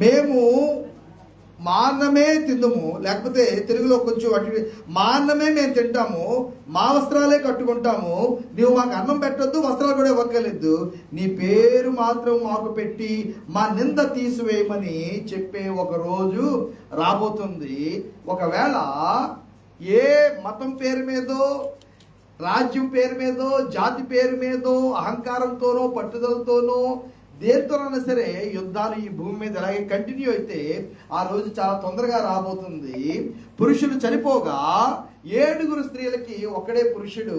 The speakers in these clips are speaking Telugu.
మేము మా అన్నమే తిందుము, లేకపోతే తెలుగులో కొంచెం అటు మా అన్నమే మేము తింటాము, మా వస్త్రాలే కట్టుకుంటాము, నువ్వు మాకు అన్నం పెట్టొద్దు, వస్త్రాలు కూడా ఇవ్వక్కర్లేదు, నీ పేరు మాత్రం మాకు పెట్టి మా నింద తీసివేయమని చెప్పే ఒక రోజు రాబోతుంది. ఒకవేళ ఏ మతం పేరు మీదో, రాజ్యం పేరు మీదో, జాతి పేరు మీదో, అహంకారంతోనో పట్టుదలతోనో దేంతోనైనా సరే యుద్ధాలు ఈ భూమి మీద అలాగే కంటిన్యూ అయితే ఆ రోజు చాలా తొందరగా రాబోతుంది. పురుషులు చనిపోగా 7 స్త్రీలకి ఒక్కడే పురుషుడు,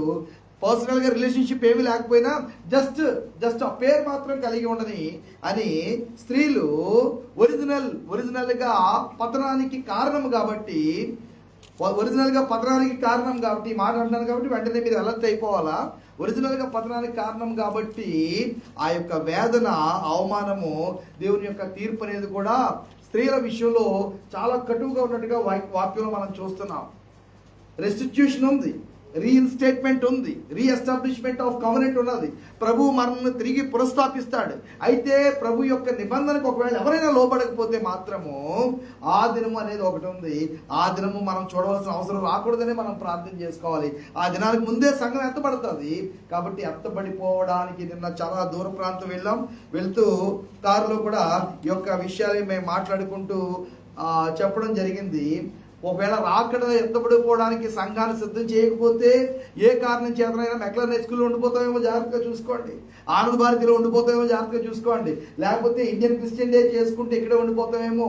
పర్సనల్గా రిలేషన్షిప్ ఏమి లేకపోయినా జస్ట్ ఆ పేరు మాత్రం కలిగి ఉండని అని స్త్రీలు ఒరిజినల్గా పతనానికి కారణం కాబట్టి, మాట అంటున్నాను కాబట్టి వెంటనే మీరు అలర్ట్ అయిపోవాలా. ఒరిజినల్గా పతనానికి కారణం కాబట్టి ఆ యొక్క వేదన, అవమానము, దేవుని యొక్క తీర్పు అనేది కూడా స్త్రీల విషయంలో చాలా కటువుగా ఉన్నట్టుగా వాక్యంలో మనం చూస్తున్నాం. రెస్టిట్యూషన్ ఉంది, రీఇన్స్టేట్మెంట్ ఉంది, రీఎస్టాబ్లిష్మెంట్ ఆఫ్ కవెనెంట్ ఉన్నది. ప్రభు మనల్ని తిరిగి పునఃస్థాపిస్తాడు. అయితే ప్రభు యొక్క నిబంధనకు ఒకవేళ ఎవరైనా లోపడకపోతే మాత్రము ఆ దినము అనేది ఒకటి ఉంది. ఆ దినము మనం చూడవలసిన అవసరం రాకూడదని మనం ప్రార్థన చేసుకోవాలి. ఆ దినానికి ముందే సంఘం ఎత్తబడుతుంది. కాబట్టి ఎత్తబడిపోవడానికి నిన్న చాలా దూర ప్రాంతం వెళ్తూ కారులో కూడా ఈ యొక్క విషయాలు మేము మాట్లాడుకుంటూ చెప్పడం జరిగింది. ఒకవేళ రాకడ ఎత్తబడిపోవడానికి సంఘాన్ని సిద్ధం చేయకపోతే ఏ కారణం చేతనైనా మెక్లర్ స్కూల్లో ఉండిపోతామేమో జాగ్రత్తగా చూసుకోండి, ఆనంద్ భారతిలో ఉండిపోతామేమో జాగ్రత్తగా చూసుకోండి, లేకపోతే ఇండియన్ క్రిస్టియన్ డే చేసుకుంటే ఇక్కడే ఉండిపోతామేమో.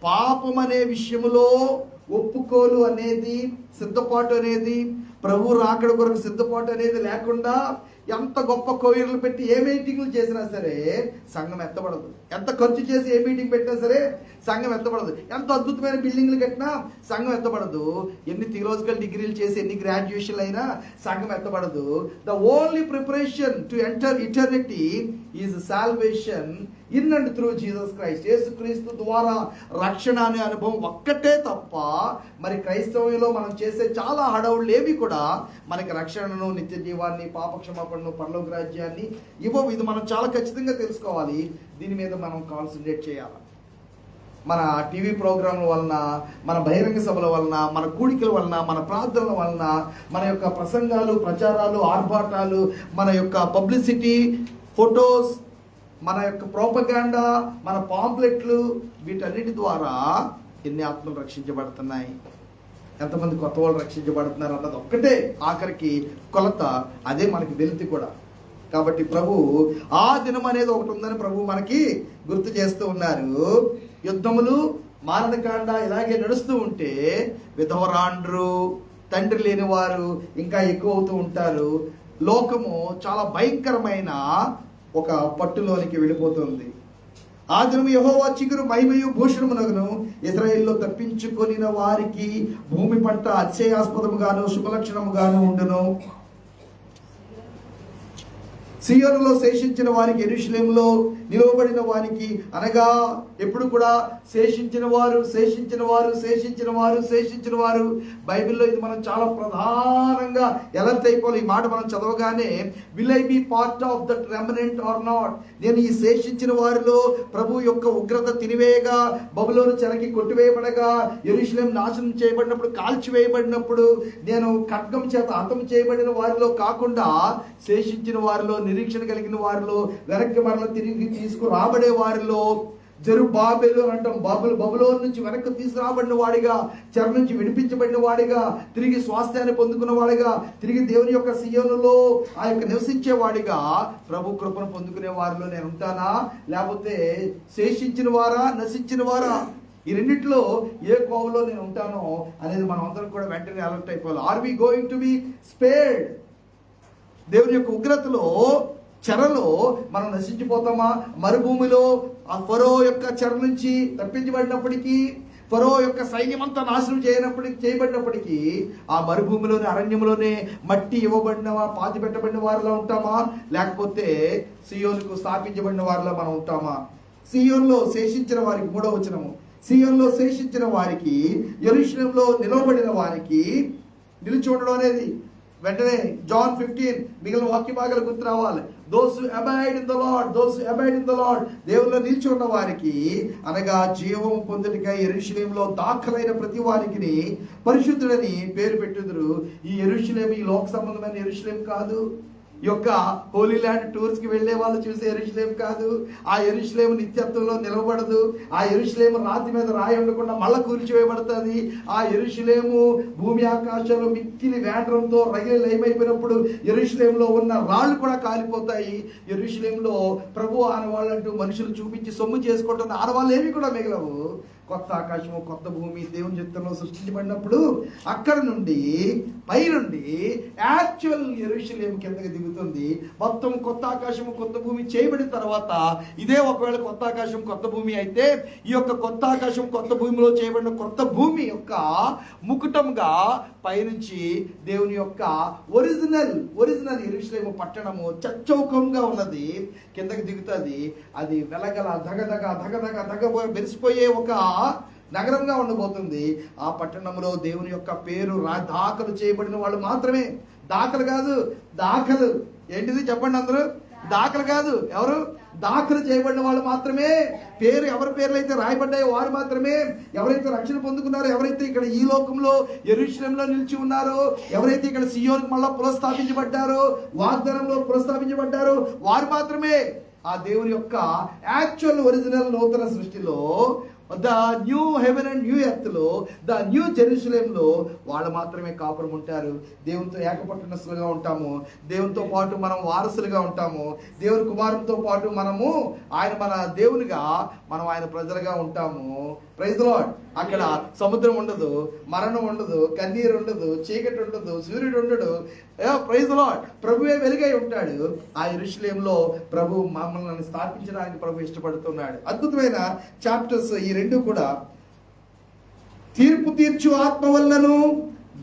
పాపం అనే విషయంలో ఒప్పుకోలు అనేది, సిద్ధపాటు అనేది, ప్రభు రాకడ కొరకు సిద్ధపాటు అనేది లేకుండా ఎంత గొప్ప కోయిర్లు పెట్టి ఏ మీటింగ్లు చేసినా సరే సంఘం ఎత్తబడదు. ఎంత ఖర్చు చేసి ఏ మీటింగ్ పెట్టినా సరే సంఘం ఎత్తబడదు. ఎంత అద్భుతమైన బిల్డింగ్లు కట్టినా సంఘం ఎత్తబడదు. ఎన్ని థియలాజికల్ డిగ్రీలు చేసి ఎన్ని గ్రాడ్యుయేషన్లు అయినా సంఘం ఎత్తబడదు. The only preparation to enter eternity is salvation in and through Jesus Christ. Yesu Kristu ద్వారా రక్షణ అనే అనుభవం ఒక్కటే తప్ప మరి క్రైస్తవంలో మనం చేసే చాలా హడావుళ్ళు ఏవి కూడా మనకి రక్షణను, నిత్య జీవాన్ని, పాపక్షమాపణను, పరలోక రాజ్యాన్ని ఇవ్వవు. ఇది మనం చాలా ఖచ్చితంగా తెలుసుకోవాలి. దీని మీద మనం కాన్సన్ట్రేట్ చేయాలి. మన టీవీ ప్రోగ్రాంల వలన, మన బహిరంగ సభల వలన, మన కూడికల వలన, మన ప్రార్థనల వలన, మన యొక్క ప్రసంగాలు, ప్రచారాలు, ఆర్భాటాలు, మన యొక్క పబ్లిసిటీ, ఫొటోస్, మన యొక్క ప్రోపగాండా, మన పాంప్లెట్లు, వీటన్నిటి ద్వారా ఎన్ని ఆత్మలు రక్షించబడుతున్నాయి, ఎంతమంది కొత్త వాళ్ళు రక్షించబడుతున్నారు అన్నది ఒక్కటే ఆఖరికి కొలత. అదే మనకి వెలితి కూడా. కాబట్టి ప్రభు ఆ దినం అనేది ఒకటి ఉందని ప్రభు మనకి గుర్తు చేస్తూ ఉన్నారు. యుద్ధములు, మారణకాండ ఇలాగే నడుస్తూ ఉంటే విధవరాండ్రు, తండ్రి లేని వారు ఇంకా ఎక్కువ అవుతూ ఉంటారు. లోకము చాలా భయంకరమైన ఒక పట్టులోనికి వెళ్ళిపోతుంది. ఆ దినము యెహోవా చిగురు మహిమయు భూషణమునగును, ఇశ్రాయేలులో తప్పించుకొనిన వారికి భూమి పంట అతిశయాస్పదముగాను శుభలక్షణముగాను ఉండును. సియోనులో శేషించిన వారికి, యెరూషలేములో నిలవబడిన వారికి, అనగా ఎప్పుడు కూడా శేషించిన వారు బైబిల్లో ఇది మనం చాలా ప్రధానంగా ఎలా అయిపోవాలి. ఈ మాట మనం చదవగానే will I be part of that remnant or not, నేను ఈ శేషించిన వారిలో ప్రభు యొక్క ఉగ్రత తినివేయగా, బబులోను చెరకి కొట్టివేయబడగా, యెరూషలేము నాశనం చేయబడినప్పుడు, కాల్చివేయబడినప్పుడు నేను ఖడ్గం చేత హతం చేయబడిన వారిలో కాకుండా శేషించిన వారిలో, నిరీక్షణ కలిగిన వారిలో, వెనక్కి మరల తిరిగి తీసుకురాబడే వారిలో, జెరుబ్బాబెలు అని అంటాం, బబులోను నుంచి వెనక్కి తీసుకురాబడిన వాడిగా, చెర నుంచి విడిపించబడిన వాడిగా, తిరిగి స్వాస్థ్యాన్ని పొందుకున్న వాడిగా, తిరిగి దేవుని యొక్క సియోనులో ఆ యొక్క నివసించే వాడిగా, ప్రభు కృపను పొందుకునే వారిలో నేను ఉంటానా, లేకపోతే శేషించిన వారా, నశించిన వారా, ఈ రెండిట్లో ఏ కోవలో నేను ఉంటానో అనేది మనం అందరం కూడా వెంటనే అలర్ట్ అయిపోవాలి. Are we going to be spared? దేవుని యొక్క ఉగ్రతలో, చెరలో మనం నశించిపోతామా? మరుభూమిలో ఆ ఫరో యొక్క చెర నుంచి తప్పించబడినప్పటికీ, ఫరో యొక్క సైన్యం అంతా నాశనం చేయబడినప్పటికీ ఆ మరుభూమిలోని, అరణ్యంలోనే మట్టి ఇవ్వబడిన, పాతి పెట్టబడిన వారిలో ఉంటామా, లేకపోతే సియోనుకు స్థాపించబడిన వారిలో మనం ఉంటామా? సియోనులో శేషించిన వారికి, 3వ వచనము, సియోనులో శేషించిన వారికి, యెరూషలేములో నిలవబడిన వారికి, నిలిచి ఉండడం అనేది వెంటనే జాన్ 15 మిగిలిన వాక్య భాగాలు గుర్తు రావాలి. Those who abide in the Lord, those who abide in the Lord, దేవుల్లో నిలిచి ఉన్న వారికి అనగా జీవం పొందుటకై యెరూషలేములో దాఖలైన ప్రతి వారికి పరిశుద్ధుడని పేరు పెట్టుదురు. ఈ యెరూషలేము ఈ లోక సంబంధమైన యెరూషలేము కాదు. ఈ యొక్క హోలీ ల్యాండ్ టూర్స్కి వెళ్ళే వాళ్ళు చూసే యెరూషలేము కాదు. ఆ యెరూషలేము నిత్యత్వంలో నిలబడదు. ఆ యెరూషలేము రాతి మీద రాయి ఉండకుండా మళ్ళా కూల్చివేయబడుతుంది. ఆ యెరూషలేము భూమి ఆకాశంలో మిక్కిలి వేండ్రంతో రగిలి లయమైపోయినప్పుడు యెరూషలేములో ఉన్న రాళ్ళు కూడా కాలిపోతాయి. యెరూషలేములో ప్రభు ఆనవాళ్ళంటూ మనుషులు చూపించి సొమ్ము చేసుకుంటున్న ఆనవాళ్ళు ఏమి కూడా మిగలవు. కొత్త ఆకాశము కొత్త భూమి దేవుని చిత్తంలో సృష్టించబడినప్పుడు అక్కడ నుండి పైనుండి యాక్చువల్ యెరూషలేము కిందకి దిగుతుంది. మొత్తం కొత్త ఆకాశము కొత్త భూమి చేయబడిన తర్వాత ఇదే ఒకవేళ కొత్త ఆకాశం కొత్త భూమి అయితే ఈ యొక్క కొత్త ఆకాశం కొత్త భూమిలో చేయబడిన కొత్త భూమి యొక్క ముకుటంగా పైనుంచి దేవుని యొక్క ఒరిజినల్ యెరూషలేము పట్టణము చచ్చౌకంగా ఉన్నది కిందకి దిగుతుంది. అది వెలగల ధగ మెరిసిపోయే ఒక నగరంగా ఉండబోతుంది. ఆ పట్టణంలో దేవుని యొక్క పేరు దాఖలు చేయబడిన వాళ్ళు మాత్రమే, దాఖలు కాదు, దాఖలు ఏంటిది చెప్పండి అందరూ, దాఖలు కాదు, ఎవరు దాఖలు చేయబడిన వాళ్ళు మాత్రమే, పేరు ఎవరి పేర్లు అయితే రాయబడ్డాయో వారు మాత్రమే, ఎవరైతే రక్షణ పొందుకున్నారో, ఎవరైతే ఇక్కడ ఈ లోకంలో యెరూషలేములో నిలిచి ఉన్నారో, ఎవరైతే ఇక్కడ సియోనుకు మళ్ళా పునఃస్థాపించబడ్డారో, వాగ్దానంలో పునఃస్థాపించబడ్డారో వారు మాత్రమే ఆ దేవుని యొక్క యాక్చువల్ ఒరిజినల్ నూతన సృష్టిలో the new heaven and new earth లో ద న్యూ జెరూసలేంలో వాళ్ళు మాత్రమే కాపురం ఉంటారు. దేవునితో ఏకపట్టణస్తులుగా ఉంటాము, దేవునితో పాటు మనం వారసులుగా ఉంటాము, దేవుని కుమారునితో పాటు మనము మన దేవునిగా మనం ఆయన ప్రజలుగా ఉంటాము. Praise the Lord. అక్కడ సముద్రం ఉండదు, మరణం ఉండదు, కన్నీరు ఉండదు, చీకటి ఉండదు, సూర్యుడు ఉండడు. Praise the Lord. ప్రభువే వెలుగై ఉంటాడు. ఆ యెరూషలేములో ప్రభు మమ్మల్ని స్థాపించడానికి ప్రభు ఇష్టపడుతున్నాడు. అద్భుతమైన చాప్టర్స్ ఈ రెండు కూడా. తీర్పు తీర్చు ఆత్మ వల్లను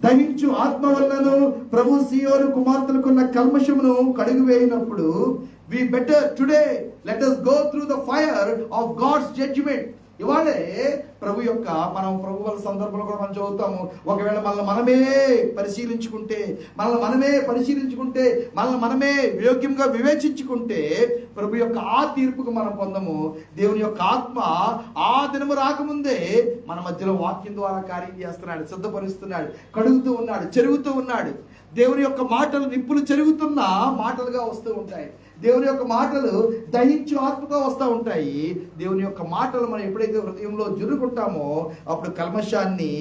దహించు ఆత్మ వల్లను ప్రభు సియోను కుమార్తెలకున్న కల్మషమును కడుగు వేయినప్పుడు we better today let us go through the fire of God's judgment. ఇవాళే ప్రభు యొక్క మనం ప్రభు వాళ్ళ సందర్భంలో కూడా మనం చదువుతాము. ఒకవేళ మనల్ని మనమే యోగ్యంగా వివేచించుకుంటే ప్రభు యొక్క ఆ తీర్పుకు మనం పొందము. దేవుని యొక్క ఆత్మ ఆ దినము రాకముందే మన మధ్యలో వాక్యం ద్వారా కార్యం చేస్తున్నాడు, సిద్ధపరుస్తున్నాడు, కడుగుతూ ఉన్నాడు, చెరుగుతూ ఉన్నాడు. దేవుని యొక్క మాటలు నిప్పులు చెరుగుతున్న మాటలుగా వస్తూ ఉంటాయి. దేవుని యొక్క మాటలు దహించు ఆత్మగా వస్తూ ఉంటాయి. దేవుని యొక్క మాటలు మనం ఎప్పుడైతే హృదయంలో జురుకుంటామో అప్పుడు కల్మషాన్ని,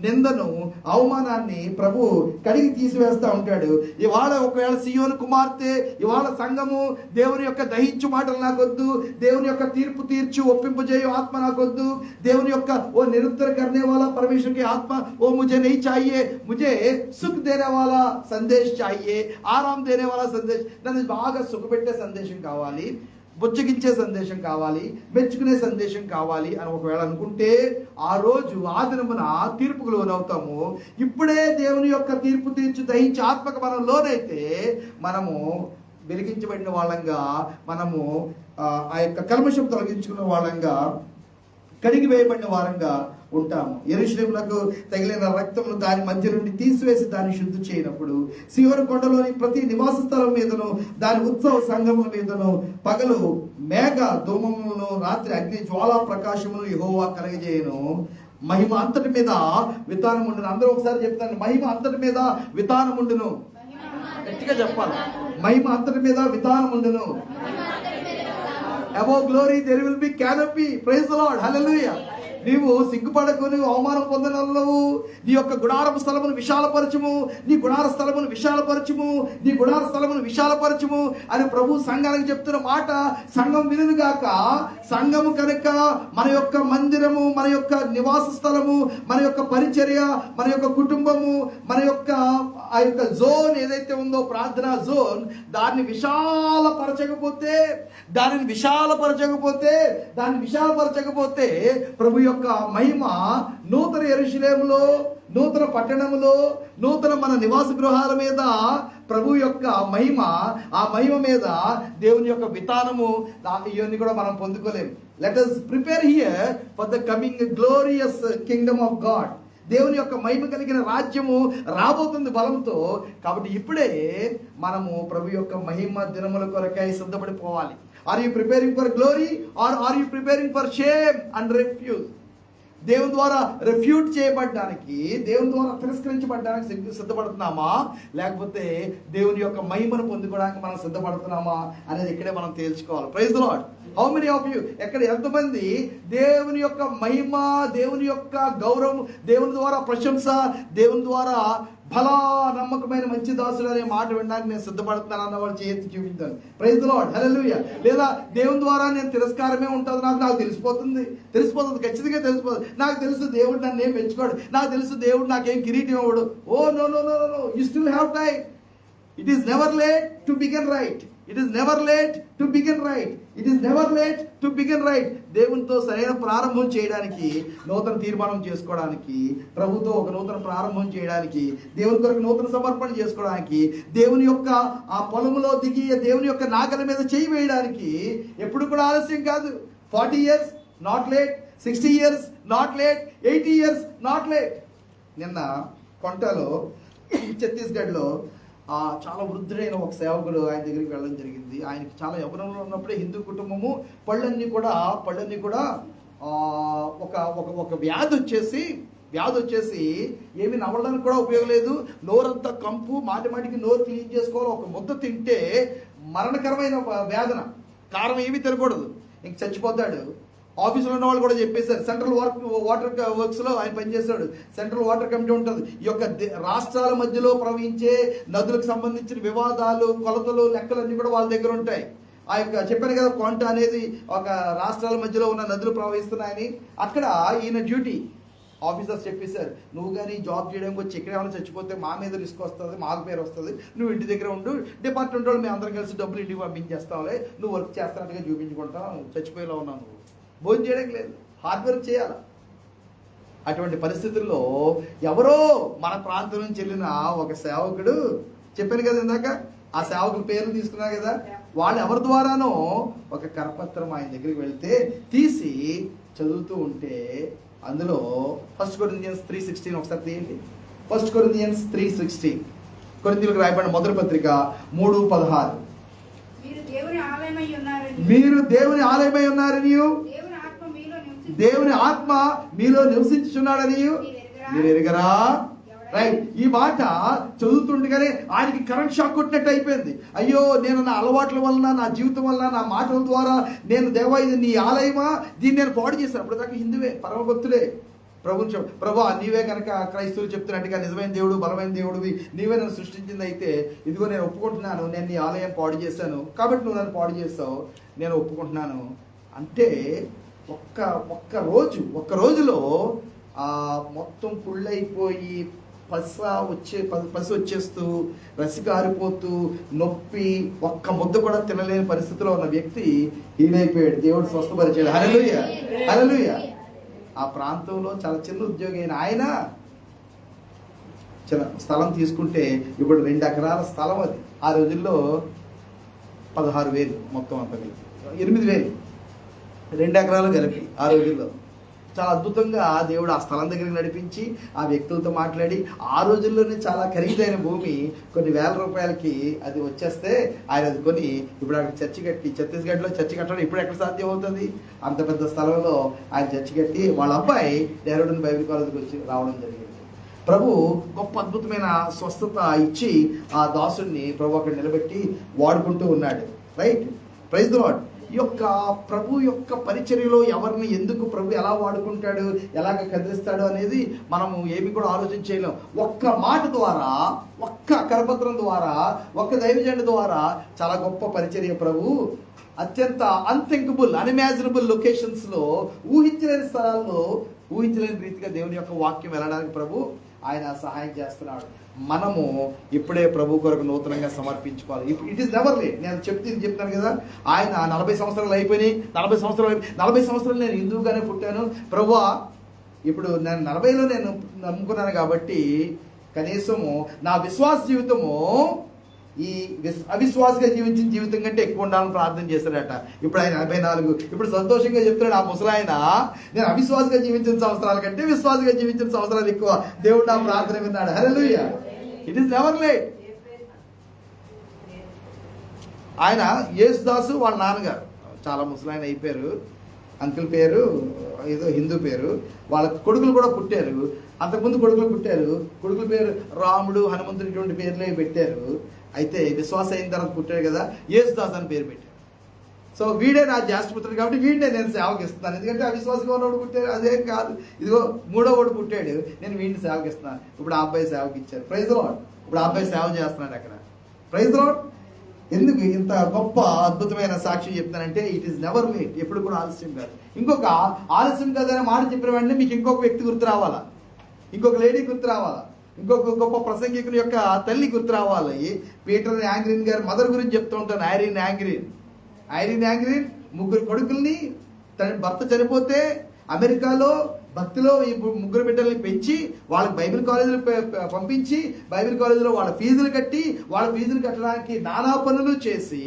నిందను, అవమానాన్ని ప్రభు కడిగి తీసివేస్తూ ఉంటాడు. ఇవాళ ఒకవేళ సియోను కుమార్తె, ఇవాళ సంఘము దేవుని యొక్క దహించు మాటలు నాకొద్దు, దేవుని యొక్క తీర్పు తీర్చు ఒప్పింపజేయు ఆత్మ నాకొద్దు, దేవుని యొక్క ఓ నిరుత్తర करने वाला परमेश्वर की आत्मा वो मुझे नहीं चाहिए, मुझे सुख देने वाला संदेश चाहिए, आराम देने वाला संदेश, నన్ను బాగా సుఖపెట్టే సందేశం కావాలి, బుచ్చగించే సందేశం కావాలి, మెచ్చుకునే సందేశం కావాలి అని ఒకవేళ అనుకుంటే ఆ రోజు ఆ దినమున తీర్పుకు లోనవుతాము. ఇప్పుడే దేవుని యొక్క తీర్పు తీర్చు దహించి ఆత్మకు మనం లోనైతే మనము వెలిగించబడిన వాళ్ళంగా, మనము ఆ యొక్క కల్మషం తొలగించుకున్న వాళ్ళంగా, కడిగి వేయబడిన వారంగా ఉంటాము. యెరూషలేమునకు తగిలిన రక్తమును దాని మధ్య నుండి తీసివేసి దాన్ని శుద్ధి చేయనప్పుడు సియోను కొండలోని ప్రతి నివాస స్థలం మీదను దాని ఉత్సవ సంఘముల మీదను పగలు మేఘ ధూమములను, రాత్రి అగ్ని జ్వాలా ప్రకాశమును యెహోవా కలగజేయను. మహిమ అంతటి మీద వితానముండును. అందరూ ఒకసారి చెప్తాను, మహిమ అంతటి మీద వితానముండును. గట్టిగా చెప్పాలి, మహిమ అంతటి మీద వితానముండును. Above glory there will be canopy. Praise the Lord. Hallelujah. నీవు సిగ్గుపడకు, నీవు అవమానం పొందనవు. నీ యొక్క గుడారపు స్థలమును విశాలపరచుము, నీ గుడార స్థలమును విశాలపరచుము, నీ గుడార స్థలమును విశాలపరచుము అని ప్రభు సంఘానికి చెప్తున్న మాట సంఘం వినును గాక. సంఘము కనుక మన యొక్క మందిరము, మన యొక్క నివాస స్థలము, మన యొక్క పరిచర్య, మన యొక్క కుటుంబము, మన యొక్క ఆ యొక్క జోన్ ఏదైతే ఉందో ప్రార్థనా జోన్, దాన్ని విశాలపరచకపోతే ప్రభు యొక్క మహిమ నూతన యెరూషలేములో, నూతన పట్టణములో, నూతన మన నివాస గృహాల మీద ప్రభు యొక్క మహిమ, ఆ మహిమ మీద దేవుని యొక్క వితానము, ఇవన్నీ కూడా మనం పొందుకోలేము. Let us prepare here for the coming glorious kingdom of God. దేవుని యొక్క మహిమ కలిగిన రాజ్యము రాబోతుంది బలంతో. కాబట్టి ఇప్పుడే మనము ప్రభు యొక్క మహిమ దినముల కొరకై సిద్ధపడిపోవాలి. Are you preparing for glory or are you preparing for shame and refuge? దేవుని ద్వారా రిఫ్యూట్ చేయబడ్డానికి, దేవుని ద్వారా తిరస్కరించబడ్డానికి సిద్ధపడుతున్నామా, లేకపోతే దేవుని యొక్క మహిమను పొందుకోవడానికి మనం సిద్ధపడుతున్నామా అనేది ఇక్కడే మనం తేల్చుకోవాలి. Praise the Lord. How many of you, ఎక్కడ ఎంతమంది దేవుని యొక్క మహిమ, దేవుని యొక్క గౌరవం, దేవుని ద్వారా ప్రశంస, దేవుని ద్వారా బలా నమ్మకమైన మంచి దాసుడు అనే మాట వినడానికి నేను సిద్ధపడుతున్నాను అన్న వాళ్ళు చేతి చూపించాను. Praise the lord. హల్లెలూయా. లేదా దేవుని ద్వారా నేను తిరస్కారమే ఉంటుంది, నాకు తెలిసిపోతుంది ఖచ్చితంగా తెలిసిపోతుంది. నాకు తెలుసు దేవుడు నన్ను ఏం మెచ్చుకోడు, నాకు తెలుసు దేవుడు నాకేం కిరీటం ఇవ్వడు. Oh no no no no, you still have time. It is never late to begin right. It is never late to begin right. It is never late to begin right. దేవునితో సరైన ప్రారంభం చేయడానికి, నూతన తీర్మానం చేసుకోవడానికి, ప్రభుతో ఒక నూతన ప్రారంభం చేయడానికి, దేవుని కొరకు నూతన సమర్పణ చేసుకోవడానికి, దేవుని యొక్క ఆ పొలములో దిగి దేవుని యొక్క నాగల మీద చేయి వేయడానికి ఎప్పుడు కూడా ఆలస్యం కాదు. 40 years not late, 60 years not late, 80 years not late. నిన్న కొంటలో ఛత్తీస్గఢ్లో చాలా వృద్ధుడైన ఒక సేవకుడు ఆయన దగ్గరికి వెళ్ళడం జరిగింది. ఆయనకి చాలా యవ్వనంలో ఉన్నప్పుడే హిందూ కుటుంబము పళ్ళన్నీ కూడా ఒక ఒక వ్యాధి వచ్చేసి ఏమి నవ్వడానికి కూడా ఉపయోగం లేదు. నోరంతా కంపు, మాటికి నోరు క్లీన్ చేసుకోవాలి. ఒక ముద్ద తింటే మరణకరమైన వేదన, కారం ఏమీ తినకూడదు, ఇంక చచ్చిపోతాడు. ఆఫీసులో ఉన్న వాళ్ళు కూడా చెప్పేశారు. సెంట్రల్ వాటర్ వర్క్స్లో ఆయన పనిచేశాడు. సెంట్రల్ వాటర్ కమిటీ ఉంటుంది. ఈ యొక్క రాష్ట్రాల మధ్యలో ప్రవహించే నదులకు సంబంధించిన వివాదాలు, కొలతలు, లెక్కలన్నీ కూడా వాళ్ళ దగ్గర ఉంటాయి. ఆ యొక్క చెప్పాను కదా, కొంట అనేది ఒక రాష్ట్రాల మధ్యలో ఉన్న నదులు ప్రవహిస్తున్నాయని. అక్కడ ఈయన డ్యూటీ ఆఫీసర్స్ చెప్పేశారు, నువ్వు కానీ జాబ్ చేయడానికి వచ్చి ఎక్కడ ఏమైనా చచ్చిపోతే మా మీద రిస్క్ వస్తుంది, మాకు పేరు వస్తుంది, నువ్వు ఇంటి దగ్గర ఉండు, డిపార్ట్మెంట్ వాళ్ళు మేము అందరం కలిసి డబ్బులు ఇంటికి పంపించేస్తాంలే, నువ్వు వర్క్ చేస్తున్నట్టుగా చూపించుకుంటాం, చచ్చిపోయేలా ఉన్నావు, నువ్వు భోజనం చేయడానికి లేదు, హార్డ్ వర్క్ చేయాలి. అటువంటి పరిస్థితుల్లో ఎవరో మన ప్రాంతం నుంచి వెళ్ళిన ఒక సేవకుడు, చెప్పాను కదా ఇందాక, ఆ సేవకుల పేర్లు తీసుకున్నా కదా, వాళ్ళు ఎవరి ద్వారానో ఒక కరపత్రం ఆయన దగ్గరికి వెళ్తే తీసి చదువుతూ ఉంటే అందులో 1 Corinthians 3:16 ఒకసారి తీయండి. 1 Corinthians 3:16 కొరింథీయులకు రాయబడిన మొదటి పత్రిక 3:16. మీరు దేవుని ఆలయమై ఉన్నారని, దేవుని ఆత్మ మీలో నివసించుచున్నాడని మీరు ఎరుగరా? రైట్. ఈ మాట చదువుతుండగానే ఆయనకి కరెంట్ షాక్ కొట్టినట్టు అయిపోయింది. అయ్యో, నేను నా అలవాట్ల వలన, నా జీవితం వలన, నా మాటల ద్వారా నేను దేవా ఇది నీ ఆలయమా, దీన్ని నేను పాడు చేశాను. అప్పుడు దాకా హిందువే, పరమభక్తుడే. ప్రభా నీవే కనుక క్రైస్తవులు చెప్తున్నట్టుగా నిజమైన దేవుడు, బలమైన దేవుడివి, నీవే నన్ను సృష్టించింది అయితే ఇదిగో నేను ఒప్పుకుంటున్నాను, నేను నీ ఆలయం పాడు చేశాను కాబట్టి నువ్వు నన్ను పాడు చేస్తావు, నేను ఒప్పుకుంటున్నాను అంటే ఒక్క రోజులో మొత్తం పుళ్ళైపోయి పసి వచ్చేస్తూ, రసిగారిపోతూ, నొప్పి, ఒక్క ముద్ద కూడా తినలేని పరిస్థితిలో ఉన్న వ్యక్తి హీలైపోయాడు. దేవుడు స్వస్థపరిచాడు. హల్లెలూయా, హల్లెలూయా. ఆ ప్రాంతంలో చాలా చిన్న ఉద్యోగి అయిన ఆయన చిన్న స్థలం తీసుకుంటే ఇప్పుడు 2 ఎకరాల స్థలం. అది ఆ రోజుల్లో 16,000 మొత్తం అంతా కలిపి 8,000, 2 ఎకరాలు కలిపి ఆ రోజుల్లో. చాలా అద్భుతంగా దేవుడు ఆ స్థలం దగ్గరికి నడిపించి ఆ వ్యక్తులతో మాట్లాడి, ఆ రోజుల్లోనే చాలా ఖరీదైన భూమి కొన్ని వేల రూపాయలకి అది వచ్చేస్తే ఆయన అది కొని ఇప్పుడు అక్కడ చర్చి కట్టి, ఛత్తీస్గఢ్లో చర్చి కట్టడం ఇప్పుడు ఎక్కడ సాధ్యం అవుతుంది? అంత పెద్ద స్థలంలో ఆయన చర్చి కట్టి వాళ్ళ అబ్బాయి డెహ్రాడూన్ బైబిల్ కాలేజ్కి వచ్చి రావడం జరిగింది. ప్రభు గొప్ప అద్భుతమైన స్వస్థత ఇచ్చి ఆ దాసుడిని ప్రభు అక్కడ నిలబెట్టి వాడుకుంటూ ఉన్నాడు. రైట్. Praise the Lord. ఈ యొక్క ప్రభు యొక్క పరిచర్యలో ఎవరిని ఎందుకు ప్రభు ఎలా వాడుకుంటాడు, ఎలాగ కదిలిస్తాడు అనేది మనము ఏమి కూడా ఆలోచన చేయలేం. ఒక్క మాట ద్వారా, ఒక్క కరపత్రం ద్వారా, ఒక్క దైవజనుడి ద్వారా చాలా గొప్ప పరిచర్య ప్రభు అత్యంత అన్థింకబుల్, అన్ఇమాజినబుల్ లొకేషన్స్లో, ఊహించలేని స్థలాల్లో, ఊహించలేని రీతిగా దేవుని యొక్క వాక్యం వెళ్ళడానికి ప్రభు ఆయన సహాయం చేస్తున్నాడు. మనము ఇప్పుడే ప్రభు కొరకు నూతనంగా సమర్పించుకోవాలి. It is never late. నేను చెప్తాను కదా, ఆయన 40 సంవత్సరాలు అయిపోయినాయి, 40 సంవత్సరాలు నేను హిందువుగానే పుట్టాను ప్రభువా, ఇప్పుడు నేను 40లో నేను నమ్ముకున్నాను కాబట్టి కనీసము నా విశ్వాస జీవితము ఈ అవిశ్వాసగా జీవించిన జీవితం కంటే ఎక్కువ ఉండాలని ప్రార్థన చేశాడట. ఇప్పుడు ఆయన 84. ఇప్పుడు సంతోషంగా చెప్తున్నాడు ఆ ముసలాయన, నేను అవిశ్వాసగా జీవించిన సంవత్సరాల కంటే విశ్వాసగా జీవించిన సంవత్సరాలు ఎక్కువ. దేవుడు నా ప్రార్థన విన్నాడు. Hallelujah. It is never late. ఆయన యేసుదాసు వాళ్ళ నాన్నగారు చాలా ముసలాయన అయిపోయారు. అంకుల్ పేరు ఏదో హిందూ పేరు. వాళ్ళ కొడుకులు కూడా పుట్టారు. అంతకుముందు కొడుకులు పుట్టారు. కొడుకుల పేరు రాముడు, హనుమంతుడు ఇటువంటి పేర్లే పెట్టారు. అయితే విశ్వాసం అయిన తర్వాత పుట్టాడు కదా, యేసుదాస్ అని పేరు పెట్టారు. సో వీడే నా జ్యేష్ఠపుత్రుడు కాబట్టి వీడినే నేను సేవకి ఇస్తున్నాను. ఎందుకంటే అవిశ్వాసంగా ఉన్నవాడు పుట్టాడు, అదేం కాదు. ఇదిగో 3వ పుట్టాడు, నేను వీడిని సేవకి ఇస్తున్నాను. ఇప్పుడు ఆ అబ్బాయి సేవకి ఇచ్చారు. Praise the Lord. ఇప్పుడు ఆ అబ్బాయి సేవ చేస్తున్నాడు అక్కడ. Praise the Lord. ఎందుకు ఇంత గొప్ప అద్భుతమైన సాక్ష్యం చెప్తానంటే, ఇట్ ఈస్ నెవర్ లేట్. ఎప్పుడు కూడా ఆలస్యం కాదు. ఇంకొక ఆలస్యం కాదనే మాట చెప్పిన వెంటనే మీకు ఇంకొక వ్యక్తి గుర్తు రావాలా, ఇంకొక లేడీ గుర్తు రావాలా, ఇంకొక గొప్ప ప్రసంగికుని యొక్క తల్లి గుర్తు రావాలి. పీటర్ యాంగ్రీన్ గారి మదర్ గురించి చెప్తూ ఉంటాను. ఐరీన్ యాంగ్రీన్ 3 కొడుకుల్ని తన భర్త చనిపోతే అమెరికాలో భక్తిలో ఈ 3 బిడ్డల్ని పెంచి వాళ్ళకి బైబిల్ కాలేజీలు పంపించి బైబిల్ కాలేజీలో వాళ్ళ ఫీజులు కట్టి వాళ్ళ ఫీజులు కట్టడానికి నానా పనులు చేసి